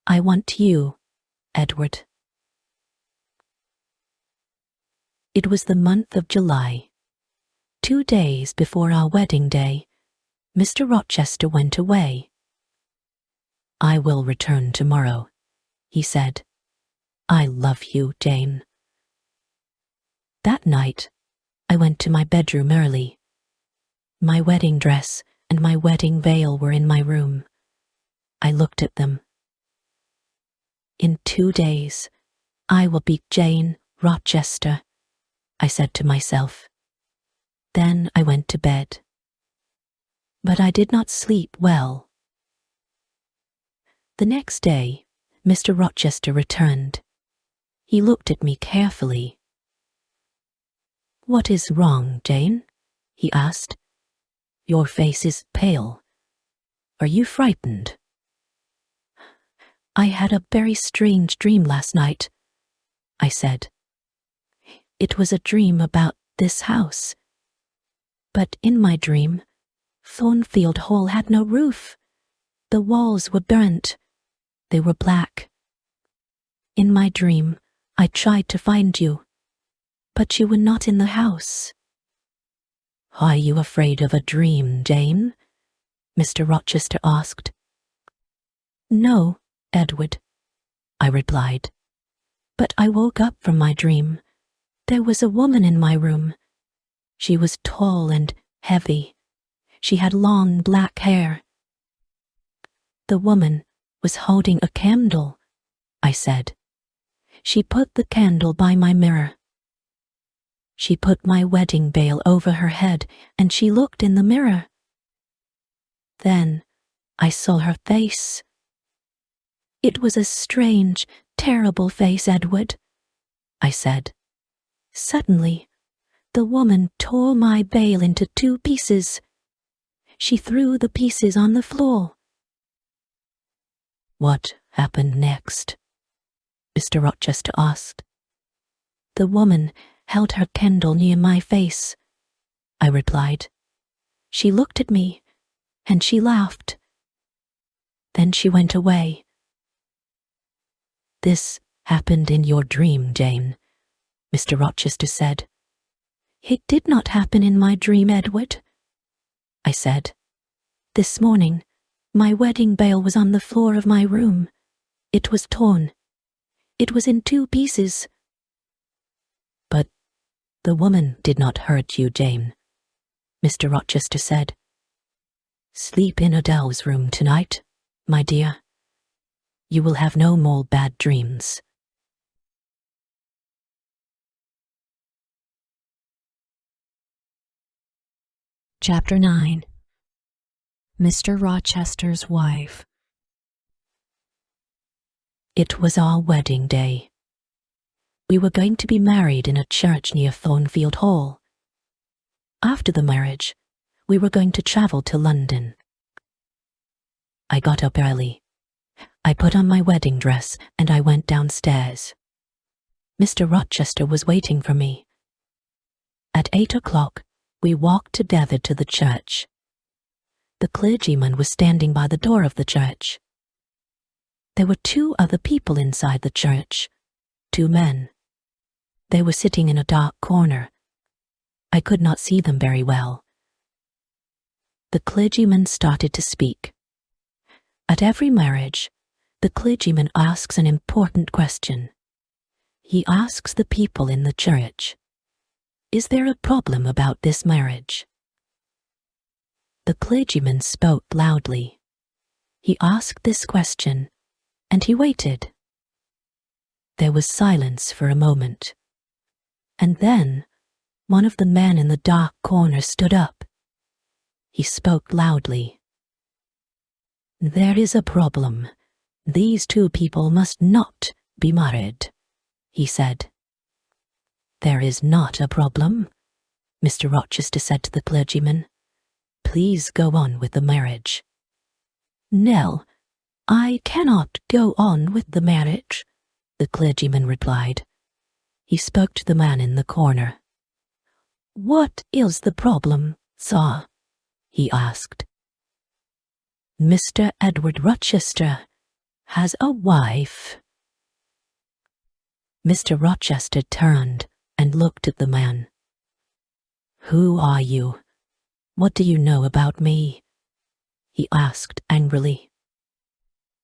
I want you, Edward. It was the month of July. 2 days before our wedding day, Mr. Rochester went away. I will return tomorrow, he said. I love you, Jane. That night, I went to my bedroom early. My wedding dress and my wedding veil were in my room. I looked at them. In 2 days, I will be Jane Rochester, I said to myself. Then I went to bed. But I did not sleep well. The next day, Mr. Rochester returned. He looked at me carefully. What is wrong, Jane? He asked. Your face is pale. Are you frightened? I had a very strange dream last night, I said. It was a dream about this house. But in my dream, Thornfield Hall had no roof. The walls were burnt. They were black. In my dream, I tried to find you, but you were not in the house. Are you afraid of a dream, Jane? Mr. Rochester asked. No, Edward, I replied. But I woke up from my dream. There was a woman in my room. She was tall and heavy. She had long black hair. The woman was holding a candle, I said. She put the candle by my mirror. She put my wedding veil over her head and she looked in the mirror. Then I saw her face. It was a strange, terrible face, Edward, I said. Suddenly, the woman tore my veil into 2 pieces. She threw the pieces on the floor. What happened next? Mr. Rochester asked. The woman held her candle near my face, I replied. She looked at me, and she laughed. Then she went away. This happened in your dream, Jane, Mr. Rochester said. It did not happen in my dream, Edward, I said. This morning, my wedding veil was on the floor of my room. It was torn. It was in 2 pieces. But the woman did not hurt you, Jane, Mr. Rochester said. Sleep in Adele's room tonight, my dear. You will have no more bad dreams. Chapter 9. Mr. Rochester's Wife. It was our wedding day. We were going to be married in a church near Thornfield Hall. After the marriage, we were going to travel to London. I got up early. I put on my wedding dress and I went downstairs. Mr. Rochester was waiting for me. At 8 o'clock, we walked together to the church. The clergyman was standing by the door of the church. There were 2 other people inside the church, 2 men. They were sitting in a dark corner. I could not see them very well. The clergyman started to speak. At every marriage, the clergyman asks an important question. He asks the people in the church, "Is there a problem about this marriage?" The clergyman spoke loudly. He asked this question, and he waited. There was silence for a moment, and then one of the men in the dark corner stood up. He spoke loudly. "There is a problem. These two people must not be married," he said. "There is not a problem," Mr. Rochester said to the clergyman. "Please go on with the marriage." "No, I cannot go on with the marriage," the clergyman replied. He spoke to the man in the corner. "What is the problem, sir?" he asked. "Mr. Edward Rochester has a wife." Mr. Rochester turned and looked at the man. "Who are you? What do you know about me?" he asked angrily.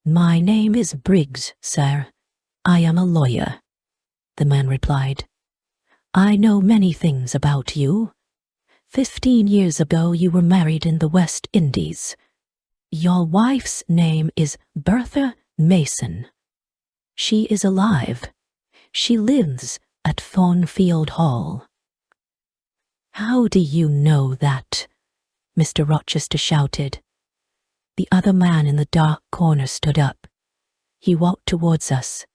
"My name is Briggs, sir. I am a lawyer," the man replied. "I know many things about you. 15 years ago you were married in the West Indies. Your wife's name is Bertha Mason. She is alive. She lives at Thornfield Hall." "How do you know that?" Mr. Rochester shouted. The other man in the dark corner stood up. He walked towards us.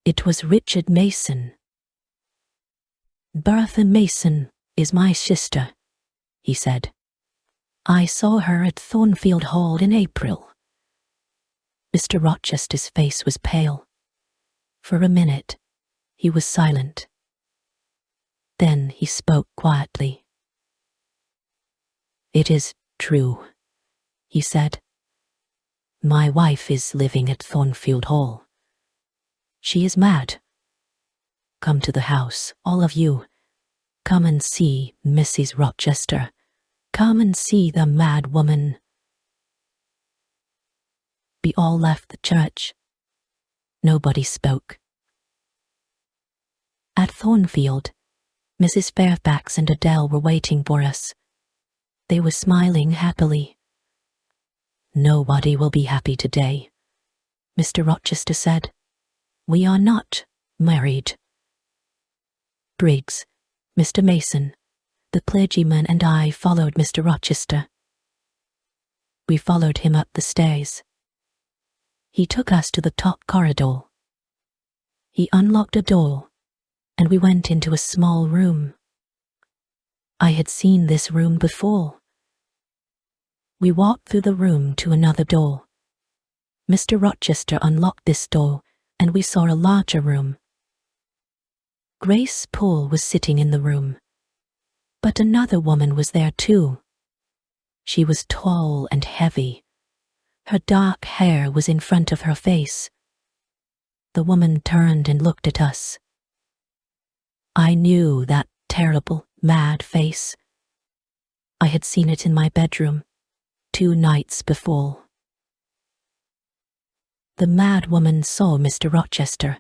It was Richard Mason. "Bertha Mason is my sister," he said. "I saw her at Thornfield Hall in April." Mr. Rochester's face was pale. For a minute, he was silent. Then he spoke quietly. "It is true," he said. "My wife is living at Thornfield Hall. She is mad. Come to the house, all of you. Come and see Mrs. Rochester. Come and see the mad woman." We all left the church. Nobody spoke. At Thornfield, Mrs. Fairfax and Adele were waiting for us. They were smiling happily. "Nobody will be happy today," Mr. Rochester said. "We are not married." Briggs, Mr. Mason, the clergyman and I followed Mr. Rochester. We followed him up the stairs. He took us to the top corridor. He unlocked a door, and we went into a small room. I had seen this room before. We walked through the room to another door. Mr. Rochester unlocked this door, and we saw a larger room. Grace Poole was sitting in the room, but another woman was there too. She was tall and heavy. Her dark hair was in front of her face. The woman turned and looked at us. I knew that terrible, mad face. I had seen it in my bedroom 2 nights before. The mad woman saw Mr. Rochester.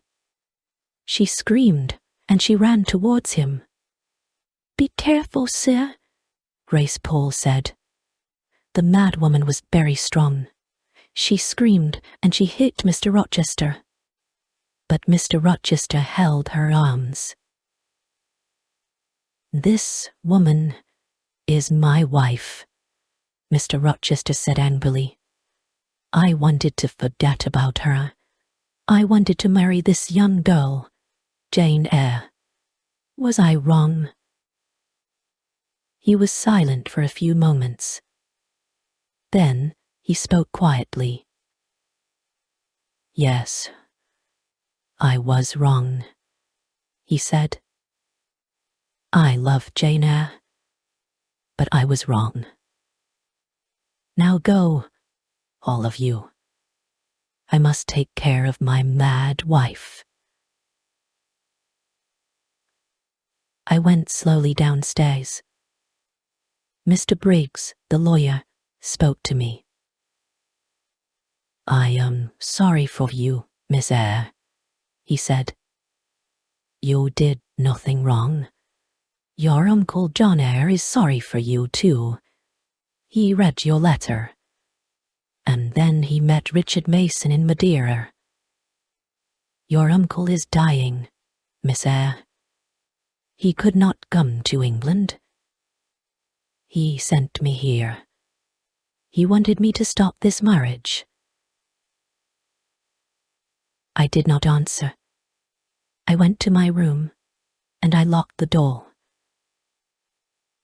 She screamed and she ran towards him. "Be careful, sir," Grace Poole said. The mad woman was very strong. She screamed and she hit Mr. Rochester. But Mr. Rochester held her arms. "This woman is my wife," Mr. Rochester said angrily. "I wanted to forget about her. I wanted to marry this young girl, Jane Eyre. Was I wrong?" He was silent for a few moments. Then he spoke quietly. "Yes, I was wrong," he said. "I love Jane Eyre, but I was wrong. Now go, all of you. I must take care of my mad wife." I went slowly downstairs. Mr. Briggs, the lawyer, spoke to me. "I am sorry for you, Miss Eyre," he said. "You did nothing wrong. Your Uncle John Eyre is sorry for you too. He read your letter. And then he met Richard Mason in Madeira. Your uncle is dying, Miss Eyre. He could not come to England. He sent me here. He wanted me to stop this marriage." I did not answer. I went to my room, and I locked the door.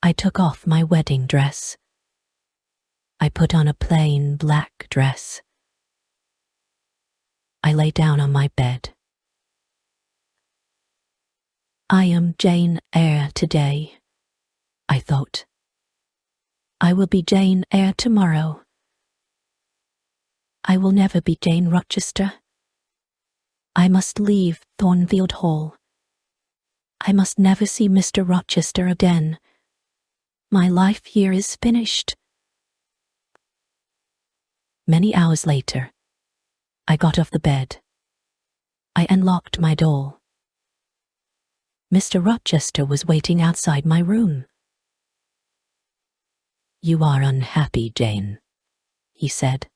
I took off my wedding dress. I put on a plain black dress. I lay down on my bed. I am Jane Eyre today, I thought. I will be Jane Eyre tomorrow. I will never be Jane Rochester. I must leave Thornfield Hall. I must never see Mr. Rochester again. My life here is finished. Many hours later, I got off the bed. I unlocked my door. Mr. Rochester was waiting outside my room. "You are unhappy, Jane," he said.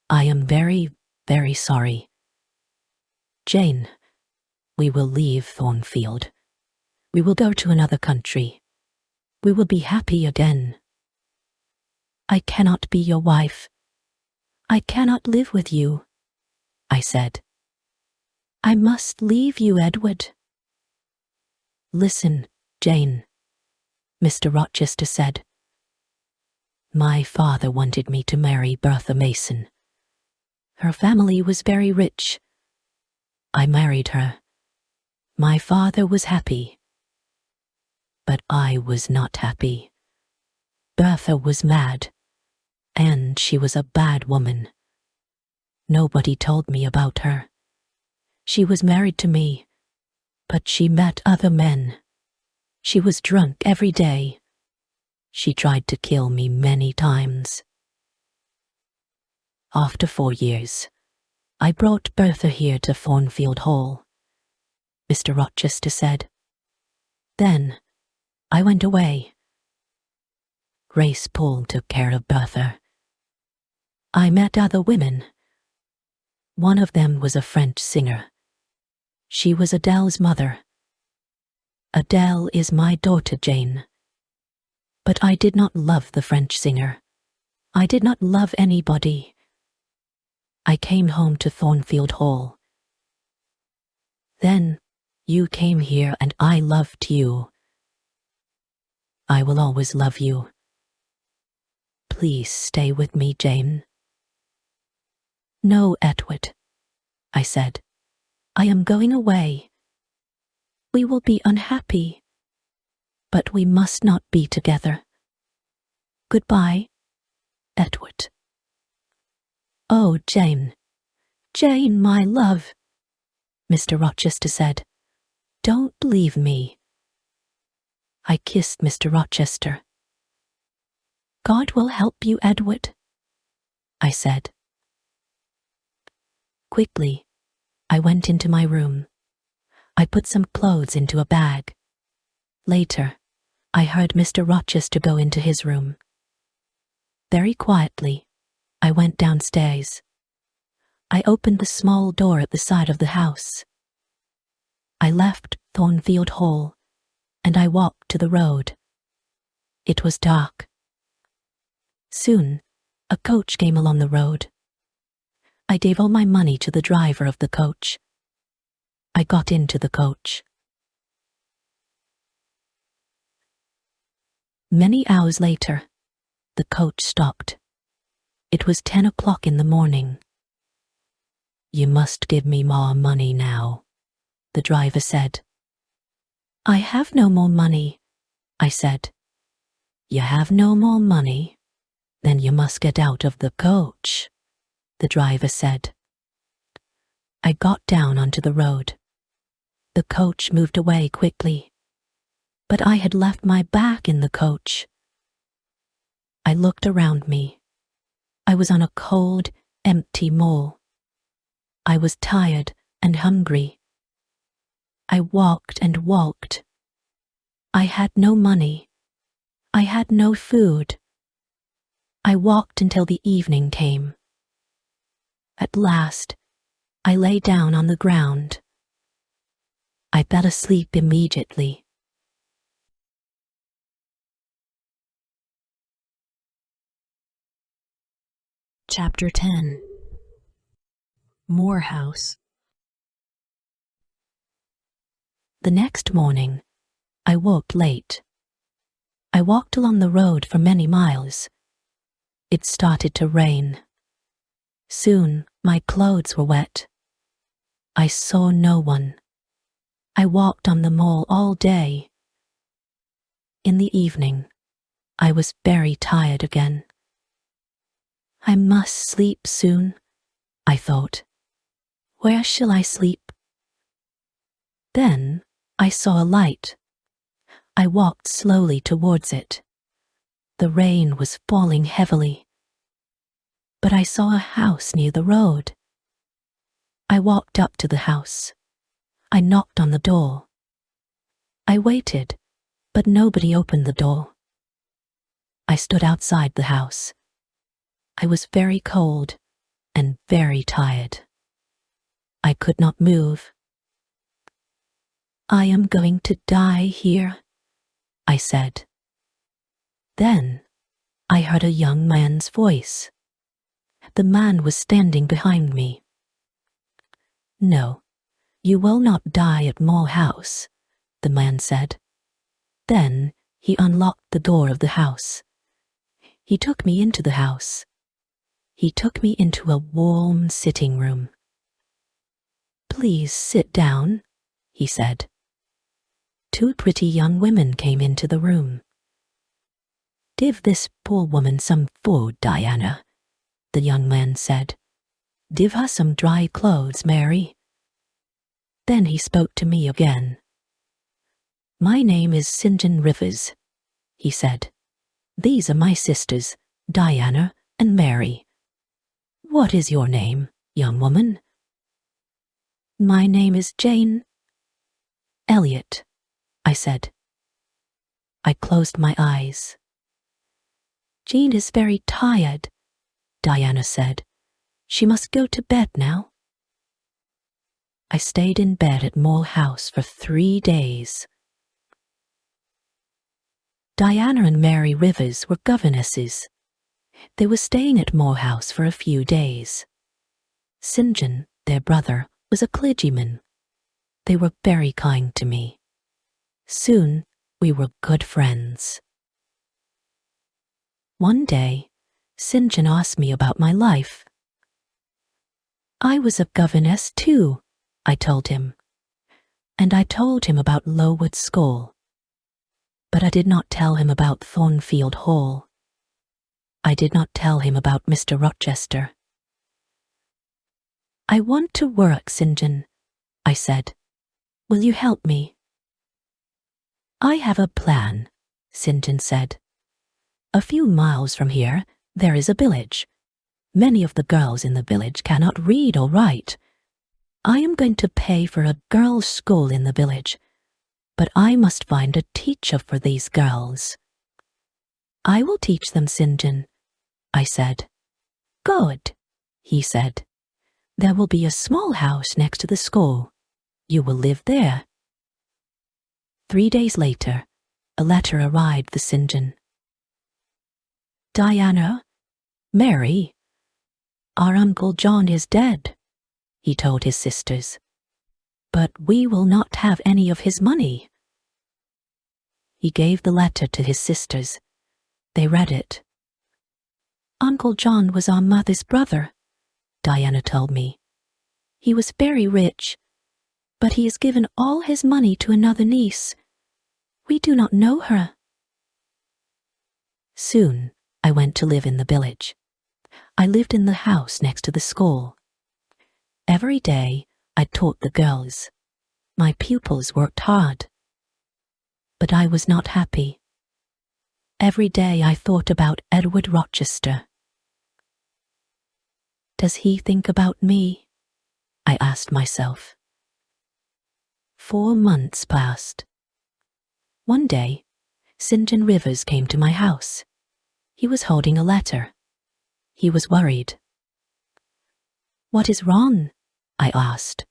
"I am very, very sorry. Jane, we will leave Thornfield. We will go to another country. We will be happy again. I cannot be your wife. I cannot live with you," I said. "I must leave you, Edward." "Listen, Jane," Mr. Rochester said. "My father wanted me to marry Bertha Mason. Her family was very rich. I married her. My father was happy. But I was not happy. Bertha was mad, and she was a bad woman. Nobody told me about her. She was married to me, but she met other men. She was drunk every day. She tried to kill me many times. After 4 years, I brought Bertha here to Thornfield Hall," Mr. Rochester said. "Then I went away. Grace Poole took care of Bertha. I met other women. One of them was a French singer. She was Adele's mother. Adele is my daughter, Jane. But I did not love the French singer. I did not love anybody. I came home to Thornfield Hall. Then you came here and I loved you. I will always love you. Please stay with me, Jane." "No, Edward," I said. "I am going away. We will be unhappy, but we must not be together. Goodbye, Edward." "Oh, Jane, Jane, my love," Mr. Rochester said. "Don't leave me." I kissed Mr. Rochester. "God will help you, Edward," I said. Quickly, I went into my room. I put some clothes into a bag. Later, I heard Mr. Rochester go into his room. Very quietly, I went downstairs. I opened the small door at the side of the house. I left Thornfield Hall, and I walked to the road. It was dark. Soon, a coach came along the road. I gave all my money to the driver of the coach. I got into the coach. Many hours later, the coach stopped. It was 10 o'clock in the morning. "You must give me more money now," the driver said. "I have no more money," I said. "You have no more money? Then you must get out of the coach," the driver said. I got down onto the road. The coach moved away quickly. but I had left my bag in the coach. I looked around me. I was on a cold, empty moor. I was tired and hungry. I walked and walked. I had no money. I had no food. I walked until the evening came. At last, I lay down on the ground. I fell asleep immediately. Chapter 10. Moor House. The next morning, I woke late. I walked along the road for many miles. It started to rain. Soon, my clothes were wet. I saw no one. I walked on the moor all day. In the evening, I was very tired again. I must sleep soon, I thought. Where shall I sleep? Then I saw a light. I walked slowly towards it. The rain was falling heavily. But I saw a house near the road. I walked up to the house. I knocked on the door. I waited, but nobody opened the door. I stood outside the house. I was very cold and very tired. I could not move. I am going to die here, I said. Then I heard a young man's voice. The man was standing behind me. No, you will not die at Moor House, the man said. Then he unlocked the door of the house. He took me into the house. He took me into a warm sitting room. Please sit down, he said. Two pretty young women came into the room. Give this poor woman some food, Diana, the young man said. Give her some dry clothes, Mary. Then he spoke to me again. My name is St. John Rivers, he said. These are my sisters, Diana and Mary. What is your name, young woman? My name is Jane. Elliot, I said. I closed my eyes. Jane is very tired, Diana said. She must go to bed now. I stayed in bed at Moor House for 3 days. Diana and Mary Rivers were governesses. They were staying at Moor House for a few days. St. John, their brother, was a clergyman. They were very kind to me. Soon, we were good friends. One day, St. John asked me about my life. I was a governess too, I told him. And I told him about Lowood School. But I did not tell him about Thornfield Hall. I did not tell him about Mr. Rochester. I want to work, St. John, I said. Will you help me? I have a plan, St. John said. A few miles from here, there is a village. Many of the girls in the village cannot read or write. I am going to pay for a girls' school in the village, but I must find a teacher for these girls. I will teach them, St. John, I said. Good, he said. There will be a small house next to the school. You will live there. 3 days later, a letter arrived for St. John. Diana, Mary, our Uncle John is dead, he told his sisters. But we will not have any of his money. He gave the letter to his sisters. They read it. Uncle John was our mother's brother, Diana told me. He was very rich, but he has given all his money to another niece. We do not know her. Soon, I went to live in the village. I lived in the house next to the school. Every day, I taught the girls. My pupils worked hard. But I was not happy. Every day I thought about Edward Rochester. Does he think about me? I asked myself. 4 months passed. One day, St. John Rivers came to my house. He was holding a letter. He was worried. What is wrong? I asked.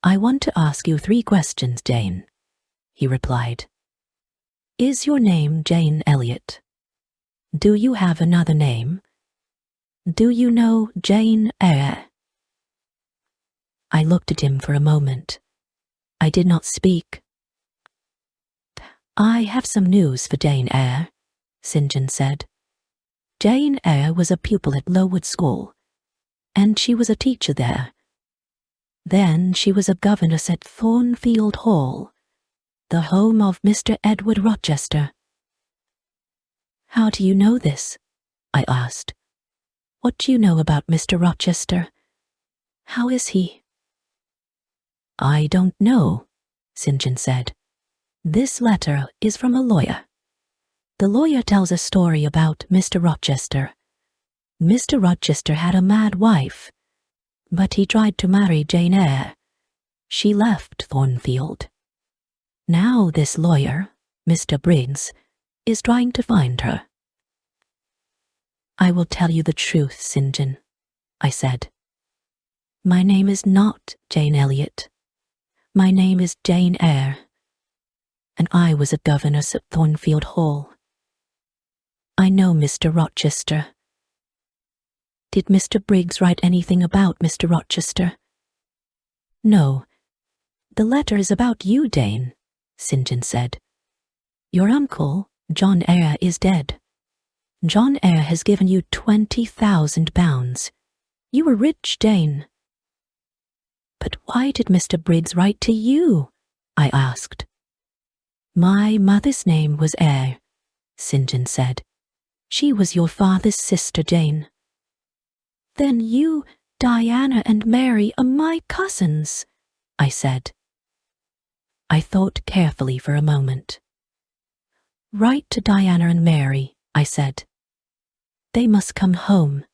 I want to ask you 3 questions, Jane, he replied. Is your name Jane Elliot? Do you have another name? Do you know Jane Eyre? I looked at him for a moment. I did not speak. I have some news for Jane Eyre, St. John said. Jane Eyre was a pupil at Lowood School, and she was a teacher there. Then she was a governess at Thornfield Hall, the home of Mr. Edward Rochester. How do you know this? I asked. What do you know about Mr. Rochester? How is he? I don't know, St. John said. This letter is from a lawyer. The lawyer tells a story about Mr. Rochester. Mr. Rochester had a mad wife, but he tried to marry Jane Eyre. She left Thornfield. Now this lawyer, Mr. Briggs, is trying to find her. I will tell you the truth, St. John, I said. My name is not Jane Elliot. My name is Jane Eyre, and I was a governess at Thornfield Hall. I know Mr. Rochester. Did Mr. Briggs write anything about Mr. Rochester? No. The letter is about you, Jane, St. John said. Your uncle, John Eyre, is dead. John Eyre has given you £20,000. You were rich, Jane. But why did Mr. Briggs write to you? I asked. My mother's name was Eyre, St. John said. She was your father's sister, Jane. Then you, Diana, and Mary are my cousins, I said. I thought carefully for a moment. Write to Diana and Mary, I said. They must come home.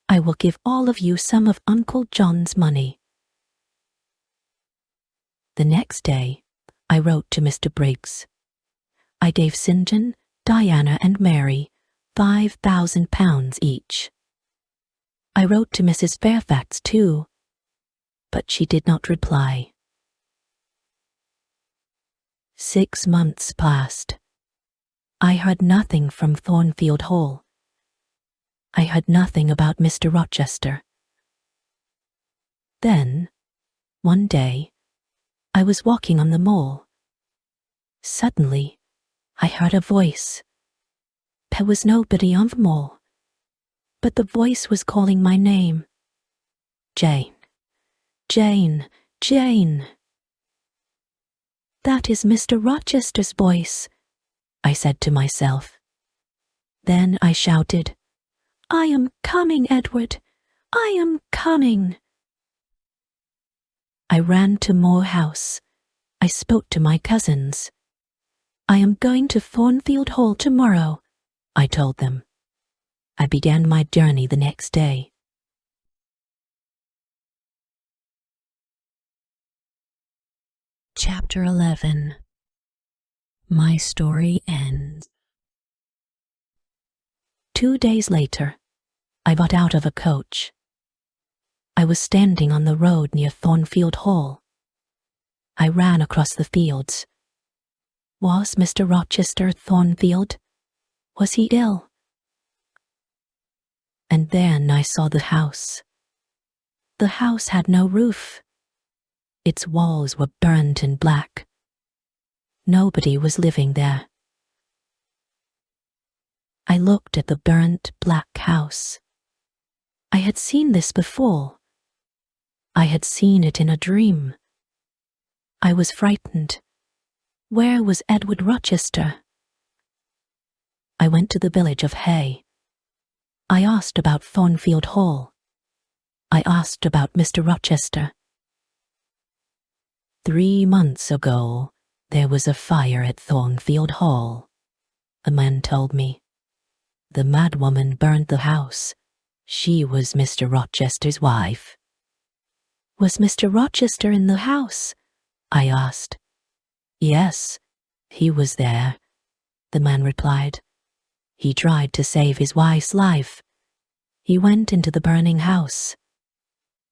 I will give all of you some of Uncle John's money. The next day, I wrote to Mr. Briggs. I gave St. John, Diana, and Mary £5,000 each. I wrote to Mrs. Fairfax too, but she did not reply. 6 months passed. I heard nothing from Thornfield Hall. I heard nothing about Mr. Rochester. Then, one day, I was walking on the Moor. Suddenly, I heard a voice. There was nobody on the Moor, but the voice was calling my name. Jane, Jane, Jane. That is Mr. Rochester's voice, I said to myself. Then I shouted, I am coming, Edward. I am coming. I ran to Moor House. I spoke to my cousins. I am going to Thornfield Hall tomorrow, I told them. I began my journey the next day. Chapter 11. My story ends. 2 days later, I got out of a coach. I was standing on the road near Thornfield Hall. I ran across the fields. Was Mr. Rochester at Thornfield? Was he ill? And then I saw the house. The house had no roof. Its walls were burnt and black. Nobody was living there. I looked at the burnt black house. I had seen this before. I had seen it in a dream. I was frightened. Where was Edward Rochester? I went to the village of Eyre. I asked about Thornfield Hall. I asked about Mr. Rochester. 3 months ago, There was a fire at Thornfield Hall, a man told me. The madwoman burned the house. She was Mr. Rochester's wife. Was Mr. Rochester in the house? I asked. Yes, he was there, the man replied. He tried to save his wife's life. He went into the burning house,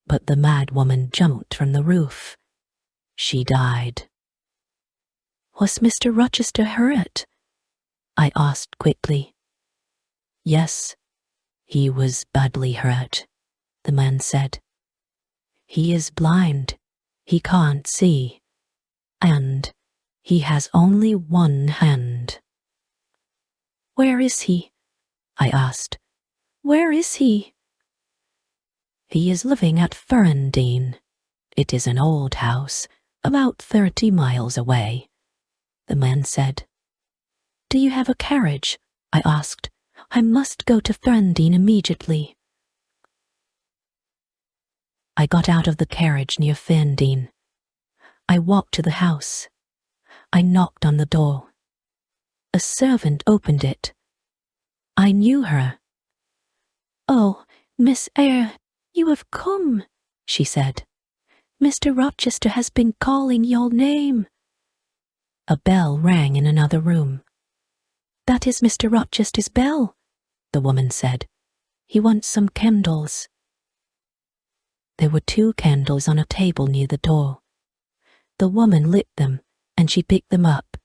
but the madwoman jumped from the roof. She died. Was Mr. Rochester hurt? I asked quickly. Yes, he was badly hurt, the man said. He is blind, he can't see, and he has only one hand. Where is he? I asked. Where is he? He is living at Ferndene. It is an old house, about 30 miles away, the man said. Do you have a carriage? I asked. I must go to Ferndene immediately. I got out of the carriage near Ferndene. I walked to the house. I knocked on the door. A servant opened it. I knew her. Oh, Miss Eyre, you have come, she said. Mr. Rochester has been calling your name. A bell rang in another room. That is Mr. Rochester's bell, the woman said. He wants some candles. There were 2 candles on a table near the door. The woman lit them, and she picked them up.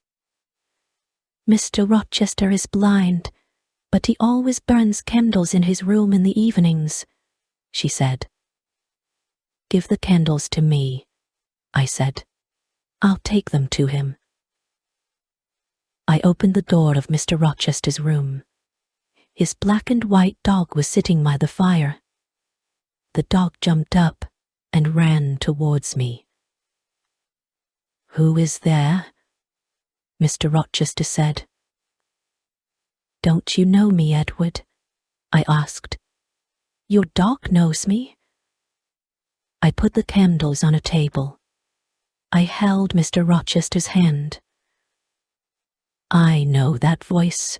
Mr. Rochester is blind, but he always burns candles in his room in the evenings, she said. Give the candles to me, I said. I'll take them to him. I opened the door of Mr. Rochester's room. His black and white dog was sitting by the fire. The dog jumped up and ran towards me. Who is there? Mr. Rochester said. Don't you know me, Edward? I asked. Your dog knows me. I put the candles on a table. I held Mr. Rochester's hand. I know that voice,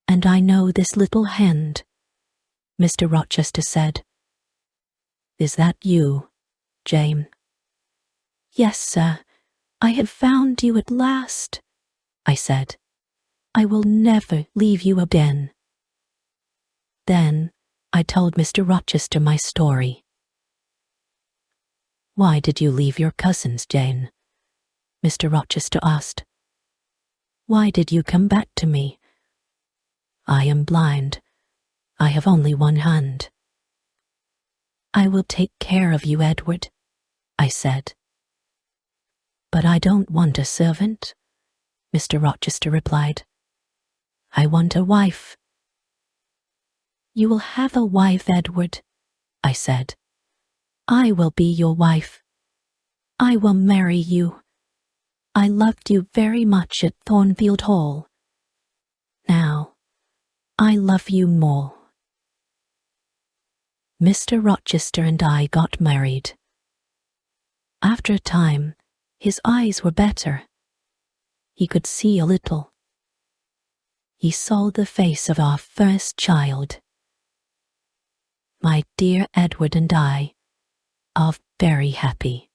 and I know this little hand, Mr. Rochester said. Is that you, Jane? Yes, sir. I have found you at last, I said. I will never leave you again. Then I told Mr. Rochester my story. Why did you leave your cousins, Jane? Mr. Rochester asked. Why did you come back to me? I am blind. I have only one hand. I will take care of you, Edward, I said. But I don't want a servant, Mr. Rochester replied. I want a wife. You will have a wife, Edward, I said. I will be your wife. I will marry you. I loved you very much at Thornfield Hall. Now, I love you more. Mr. Rochester and I got married. After a time, his eyes were better. He could see a little. He saw the face of our first child. My dear Edward and I are very happy.